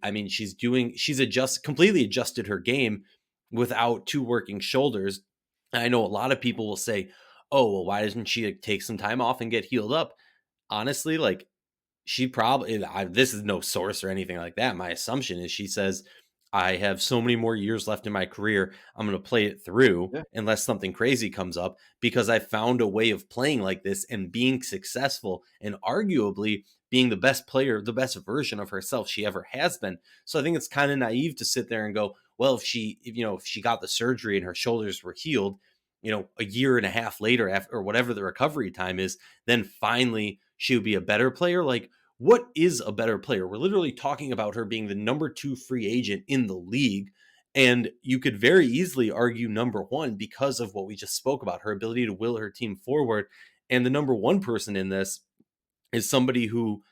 completely adjusted her game without two working shoulders. And I know a lot of people will say, oh, well, why doesn't she take some time off and get healed up? Honestly, like, she probably, this is no source or anything like that. My assumption is she says, I have so many more years left in my career. I'm going to play it through Yeah. unless something crazy comes up because I found a way of playing like this and being successful and arguably being the best player, the best version of herself she ever has been. So I think it's kind of naive to sit there and go, well, if she got the surgery and her shoulders were healed, a year and a half later after, or whatever the recovery time is, then finally she would be a better player. Like, what is a better player? We're literally talking about her being the number 2 free agent in the league. And you could very easily argue number 1 because of what we just spoke about, her ability to will her team forward. And the number 1 person in this is somebody who,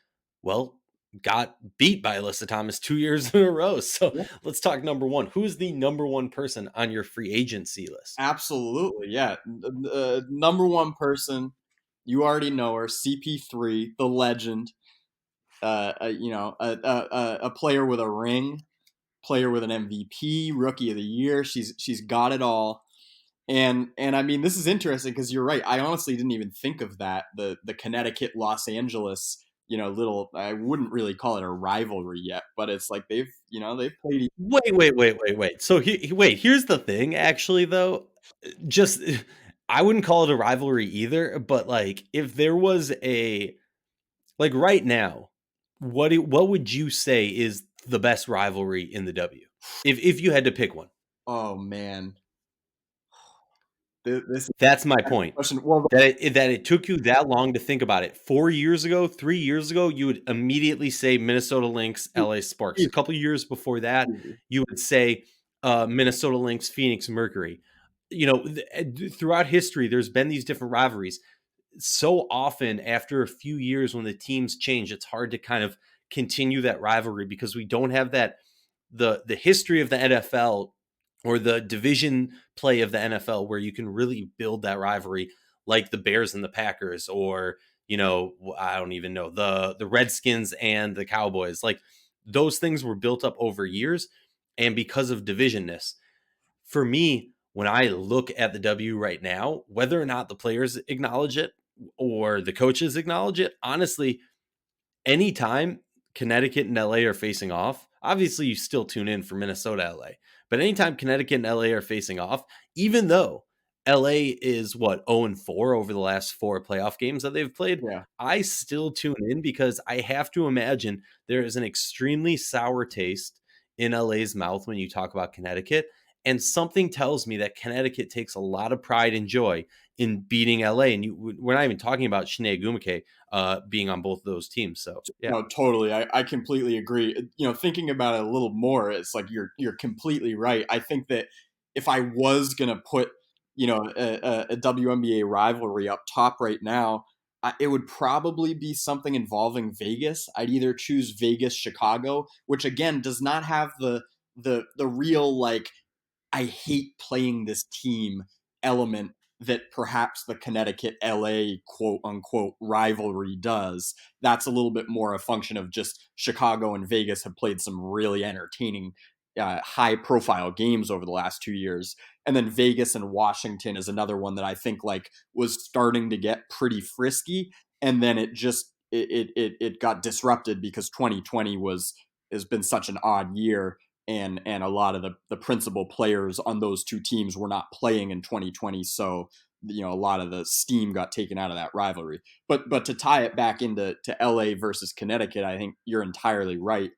well, got beat by Alyssa Thomas 2 years in a row. So Yeah. let's talk number 1. Who is the number 1 person on your free agency list? Absolutely, yeah. Number 1 person, you already know her, CP3, the legend. A player with a ring, player with an MVP, Rookie of the Year. She's got it all. And I mean, this is interesting because you're right. I honestly didn't even think of that. The Connecticut Los Angeles, little, I wouldn't really call it a rivalry yet, but it's like they've played. Wait. So here's the thing. Actually, though, just I wouldn't call it a rivalry either. But like, if there was a like right now, what would you say is the best rivalry in the W? If you had to pick one, Oh man, this is that's my a point. question. Well, That it took you that long to think about it. 4 years ago, 3 years ago, you would immediately say Minnesota Lynx, LA Sparks. A couple years before that, you would say Minnesota Lynx, Phoenix Mercury. Throughout history, there's been these different rivalries. So often, after a few years, when the teams change, it's hard to kind of continue that rivalry because we don't have that the history of the NFL or the division play of the NFL where you can really build that rivalry like the Bears and the Packers, or I don't even know, the Redskins and the Cowboys. Like those things were built up over years and because of divisionness. For me, when I look at the W right now, whether or not the players acknowledge it or the coaches acknowledge it, honestly, anytime Connecticut and LA are facing off, obviously you still tune in for Minnesota, LA. But anytime Connecticut and LA are facing off, even though LA is 0-4 over the last 4 playoff games that they've played, Yeah. I still tune in because I have to imagine there is an extremely sour taste in LA's mouth when you talk about Connecticut. And something tells me that Connecticut takes a lot of pride and joy in beating LA. And we're not even talking about Shine Gumake being on both of those teams. So yeah. No, totally. I completely agree. Thinking about it a little more, it's like you're completely right. I think that if I was gonna put a WNBA rivalry up top right now, it would probably be something involving Vegas. I'd either choose Vegas, Chicago, which again does not have the real like I hate playing this team element that perhaps the Connecticut LA quote unquote rivalry does. That's a little bit more a function of just Chicago and Vegas have played some really entertaining high profile games over the last 2 years. And then Vegas and Washington is another one that I think like was starting to get pretty frisky. And then it got disrupted because 2020 has been such an odd year, and a lot of the principal players on those two teams were not playing in 2020, so a lot of the steam got taken out of that rivalry. But to tie it back into LA versus Connecticut, I think you're entirely right.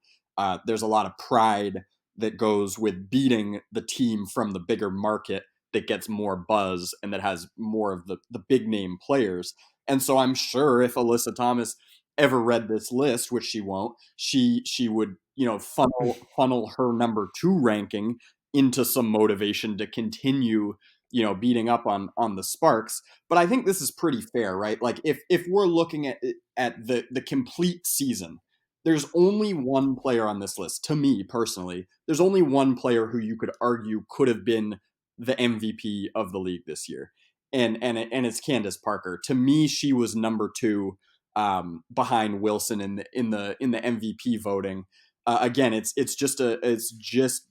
There's a lot of pride that goes with beating the team from the bigger market that gets more buzz and that has more of the big name players. And so I'm sure if Alyssa Thomas ever read this list, which she won't, she would funnel her number 2 ranking into some motivation to continue beating up on the Sparks. But I think this is pretty fair, right? Like if we're looking at the complete season, there's only one player on this list, to me personally, there's only one player who you could argue could have been the MVP of the league this year, and it's Candace Parker. To me, she was number 2, behind Wilson in the MVP voting. Again, it's just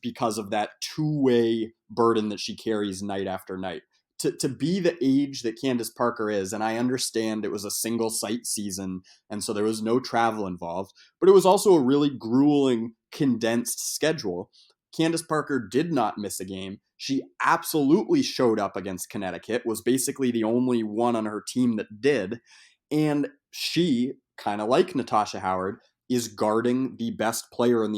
because of that two-way burden that she carries night after night. To be the age that Candace Parker is, and I understand it was a single site season, and so there was no travel involved, but it was also a really grueling, condensed schedule. Candace Parker did not miss a game. She absolutely showed up against Connecticut, was basically the only one on her team that did, and she, kind of like Natasha Howard, is guarding the best player in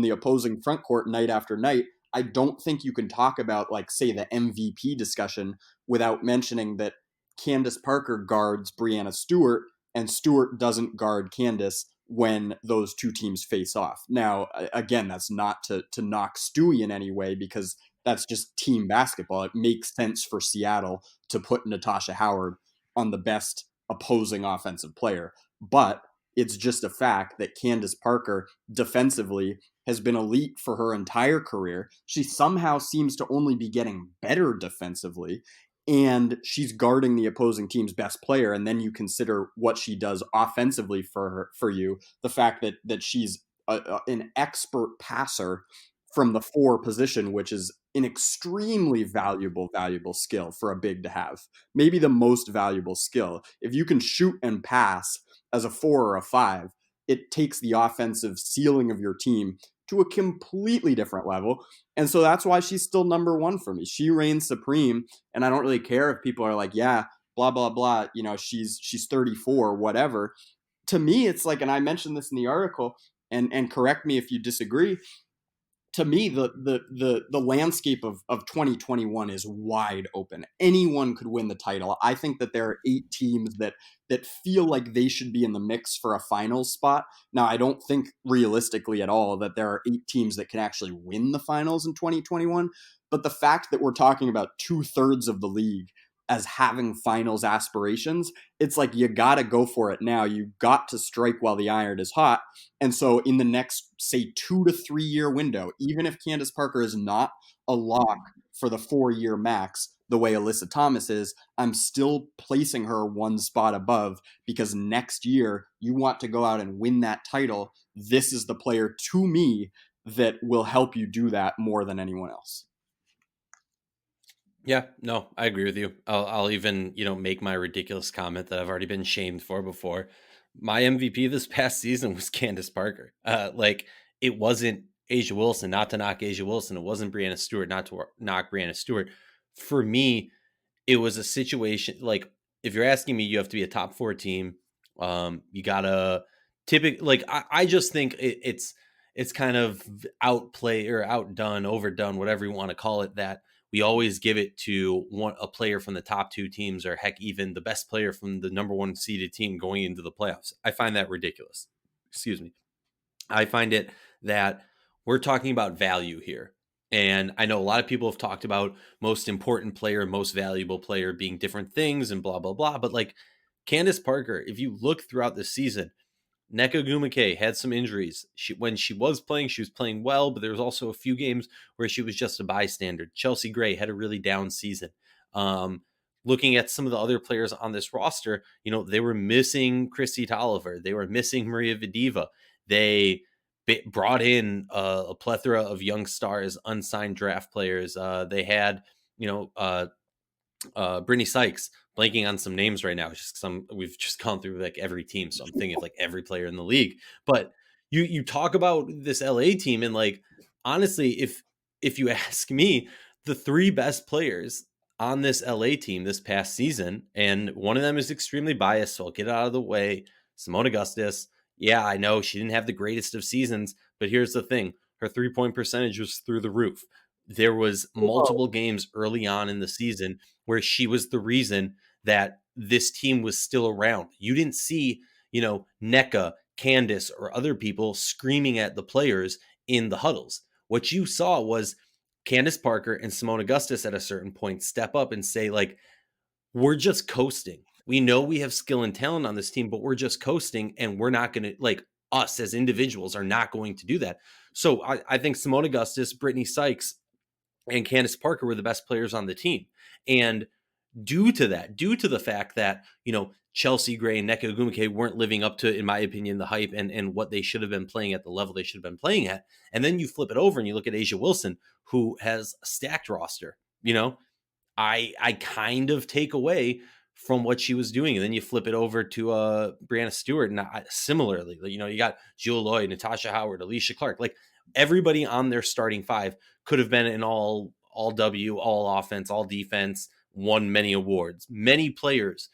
the opposing front court night after night. I don't think you can talk about, like, say, the MVP discussion without mentioning that Candace Parker guards Breanna Stewart, and Stewart doesn't guard Candace when those two teams face off. Now, again, that's not to knock Stewie in any way, because that's just team basketball. It makes sense for Seattle to put Natasha Howard on the best opposing offensive player. But it's just a fact that Candace Parker defensively has been elite for her entire career. She somehow seems to only be getting better defensively, and she's guarding the opposing team's best player. And then you consider what she does offensively for you. The fact that she's an expert passer from the 4 position, which is an extremely valuable skill for a big to have. Maybe the most valuable skill. If you can shoot and pass as a 4 or a 5, it takes the offensive ceiling of your team to a completely different level. And so that's why she's still number 1 for me. She reigns supreme, and I don't really care if people are like, yeah, blah, blah, blah, she's 34, whatever. To me, it's like, and I mentioned this in the article, and correct me if you disagree, to me, the landscape of 2021 is wide open. Anyone could win the title. I think that there are 8 teams that feel like they should be in the mix for a finals spot. Now, I don't think realistically at all that there are 8 teams that can actually win the finals in 2021. But the fact that we're talking about 2/3 of the league as having finals aspirations, it's like you got to go for it now. You got to strike while the iron is hot. And so in the next, say, 2 to 3 year window, even if Candace Parker is not a lock for the 4 year max, the way Alyssa Thomas is, I'm still placing her one spot above, because next year you want to go out and win that title. This is the player to me that will help you do that more than anyone else. Yeah, no, I agree with you. I'll even, make my ridiculous comment that I've already been shamed for before. My MVP this past season was Candace Parker. Like, it wasn't Asia Wilson, not to knock Asia Wilson. It wasn't Brianna Stewart, not to knock Brianna Stewart. For me, it was a situation like, if you're asking me, you have to be a top 4 team. You gotta typically, like, I just think it's kind of outplay or outdone, overdone, whatever you want to call it, that we always give it to a player from the top 2 teams, or heck, even the best player from the number 1 seeded team going into the playoffs. I find that ridiculous. Excuse me. I find it that we're talking about value here. And I know a lot of people have talked about most important player, most valuable player being different things and blah, blah, blah. But like Candace Parker, if you look throughout the season, Nneka Ogwumike had some injuries. When she was playing well, but there was also a few games where she was just a bystander. Chelsea Gray had a really down season. Looking at some of the other players on this roster, they were missing Christy Tolliver. They were missing Maria Vadiva. They brought in a plethora of young stars, unsigned draft players. They had, Brittany Sykes, blanking on some names right now, just we've just gone through like every team, so I'm thinking of like every player in the league. But you talk about this LA team, and like, honestly, if you ask me, the 3 best players on this LA team this past season, and one of them is extremely biased, so I'll get it out of the way. Simone Augustus. Yeah, I know she didn't have the greatest of seasons, but here's the thing: her 3-point percentage was through the roof. There was multiple games early on in the season where she was the reason that this team was still around. You didn't see, Nneka, Candace, or other people screaming at the players in the huddles. What you saw was Candace Parker and Simone Augustus at a certain point step up and say, like, we're just coasting. We know we have skill and talent on this team, but we're just coasting, and we're not going to, like, us as individuals are not going to do that. So I think Simone Augustus, Brittany Sykes, and Candace Parker were the best players on the team. And due to the fact that, Chelsea Gray and Nneka Ogwumike weren't living up to, in my opinion, the hype and what they should have been playing at, the level they should have been playing at. And then you flip it over and you look at Asia Wilson, who has a stacked roster. I kind of take away from what she was doing. And then you flip it over to Brianna Stewart, and similarly, you got Jewel Lloyd, Natasha Howard, Alicia Clark, like everybody on their starting 5 could have been an all W, all offense, all defense, won many awards. Many players,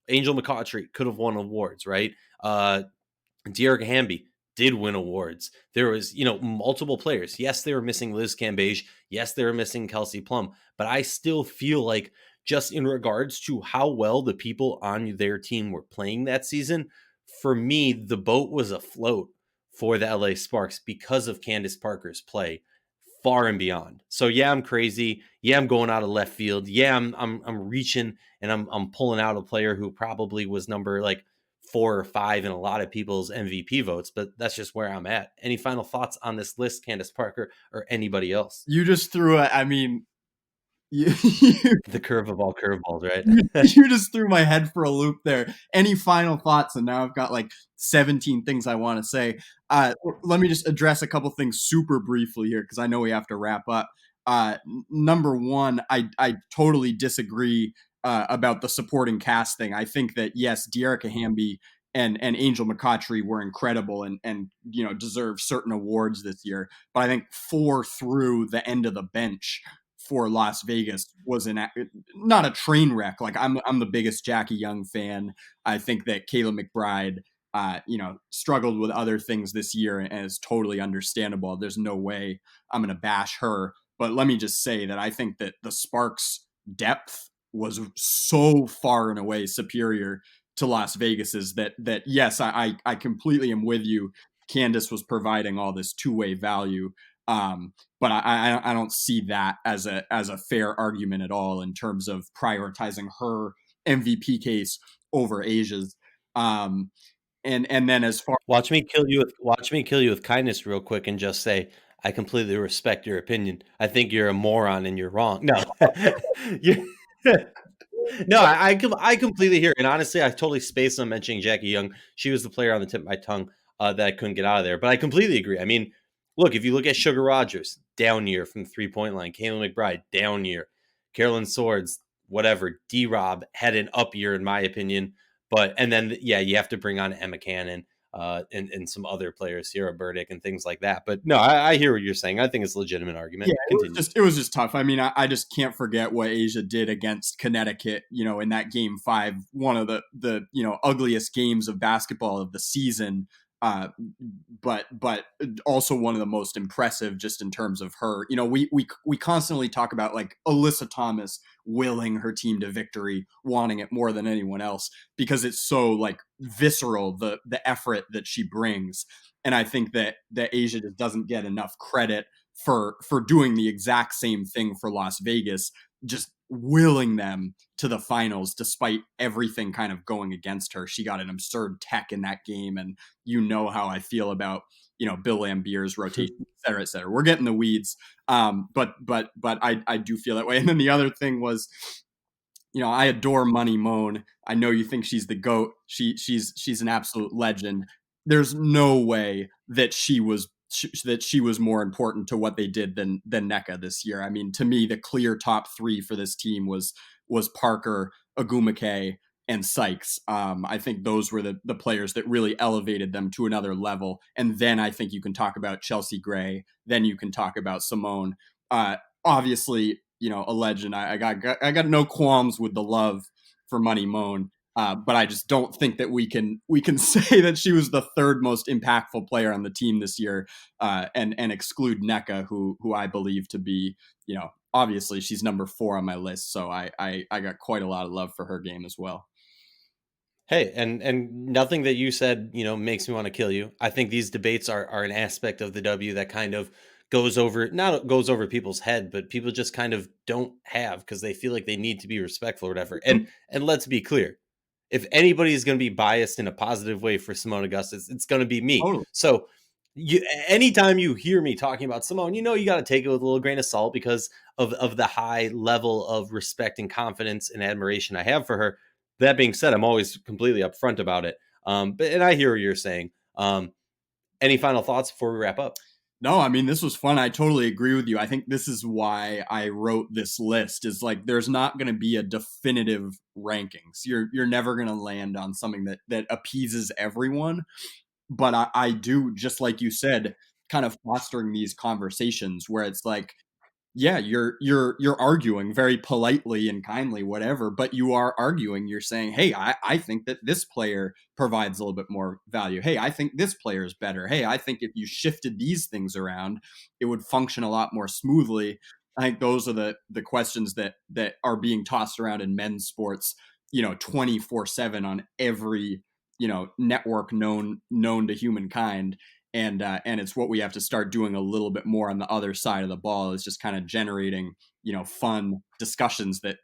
Angel McCautry could have won awards, right? Dearica Hamby did win awards. There was, multiple players. Yes, they were missing Liz Cambage. Yes, they were missing Kelsey Plum. But I still feel like, just in regards to how well the people on their team were playing that season, for me, the boat was afloat for the LA Sparks because of Candace Parker's play far and beyond. So yeah, I'm crazy. Yeah, I'm going out of left field. Yeah, I'm reaching, and I'm pulling out a player who probably was number like 4 or 5 in a lot of people's MVP votes, but that's just where I'm at. Any final thoughts on this list, Candace Parker or anybody else? You just threw you, The curve of all curveballs, right? you just threw my head for a loop there. Any final thoughts? And now I've got like 17 things I want to say. Let me just address a couple things super briefly here, because I know we have to wrap up. Number one, I totally disagree about the supporting cast thing. I think that, yes, Dearica Hamby and Angel McCautry were incredible and deserve certain awards this year. But I think 4 through the end of the bench for Las Vegas was not a train wreck. Like, I'm the biggest Jackie Young fan. I think that Kayla McBride, struggled with other things this year, and is totally understandable. There's no way I'm going to bash her. But let me just say that I think that the Sparks' depth was so far and away superior to Las Vegas's that yes, I completely am with you. Candace was providing all this 2-way value. But I don't see that as a fair argument at all in terms of prioritizing her MVP case over Asia's. Um, and then as far Watch me kill you with kindness real quick and just say, I completely respect your opinion. I think you're a moron and you're wrong. No. you No, I completely hear, and honestly, I totally spaced on mentioning Jackie Young. She was the player on the tip of my tongue that I couldn't get out of there. But I completely agree. I mean, look, if you look at Sugar Rogers, down year from the 3-point line. Kayla McBride, down year. Carolyn Swords, whatever. D-Rob had an up year, in my opinion. But and then yeah, you have to bring on Emma Cannon and some other players, Sierra Burdick and things like that. But no, I hear what you're saying. I think it's a legitimate argument. Yeah, Continue. it was just tough. I mean, I just can't forget what Asia did against Connecticut, in that game 5, one of the ugliest games of basketball of the season. Uh, but also one of the most impressive just in terms of her. We constantly talk about like Alyssa Thomas willing her team to victory, wanting it more than anyone else because it's so like visceral, the effort that she brings. And I think that Asia just doesn't get enough credit for doing the exact same thing for Las Vegas, just willing them to the finals despite everything kind of going against her. She got an absurd tech in that game, and how I feel about Bill Lambier's rotation, et cetera, et cetera. We're getting the weeds, but I do feel that way. And then the other thing was, I adore Money Moan. I know you think she's the GOAT. She's an absolute legend. There's no way that she was more important to what they did than NECA this year. I mean, to me, the clear top 3 for this team was Parker, Agumake, and Sykes. I think those were the players that really elevated them to another level. And then I think you can talk about Chelsea Gray. Then you can talk about Simone. Obviously, a legend. I got no qualms with the love for Money Moan. But I just don't think that we can say that she was the 3rd most impactful player on the team this year, and exclude NECA, who I believe to be, obviously she's number 4 on my list. So I got quite a lot of love for her game as well. Hey, and nothing that you said, makes me want to kill you. I think these debates are an aspect of the W that kind of not goes over people's head, but people just kind of don't have because they feel like they need to be respectful or whatever. And let's be clear, if anybody is going to be biased in a positive way for Simone Augustus, it's going to be me. Totally. So anytime you hear me talking about Simone, you got to take it with a little grain of salt because of the high level of respect and confidence and admiration I have for her. That being said, I'm always completely upfront about it. And I hear what you're saying. Any final thoughts before we wrap up? No, I mean, this was fun. I totally agree with you. I think this is why I wrote this list is like, there's not going to be a definitive rankings. You're never going to land on something that appeases everyone. But I do, just like you said, kind of fostering these conversations where it's like, yeah, you're arguing very politely and kindly, whatever, but you are arguing. You're saying, hey, I think that this player provides a little bit more value. Hey, I think this player is better. Hey, I think if you shifted these things around, it would function a lot more smoothly. I think those are the questions that are being tossed around in men's sports, 24/7 on every, network known to humankind. And it's what we have to start doing a little bit more on the other side of the ball is just kind of generating fun discussions that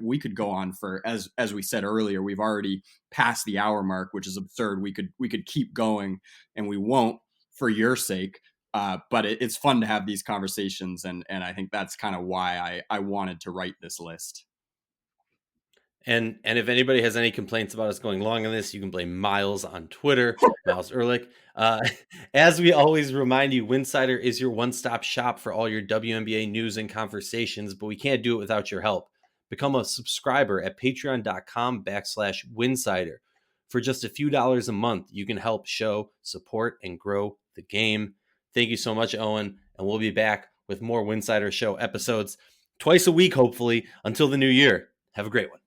we could go on for, as we said earlier, we've already passed the hour mark, which is absurd. We could keep going, and we won't for your sake, but it's fun to have these conversations, and I think that's kind of why I wanted to write this list. And if anybody has any complaints about us going long on this, you can blame Miles on Twitter, Miles Ehrlich. As we always remind you, Winsidr is your one-stop shop for all your WNBA news and conversations, but we can't do it without your help. Become a subscriber at patreon.com/Winsidr. For just a few dollars a month, you can help show, support, and grow the game. Thank you so much, Owen, and we'll be back with more Winsidr Show episodes twice a week, hopefully, until the new year. Have a great one.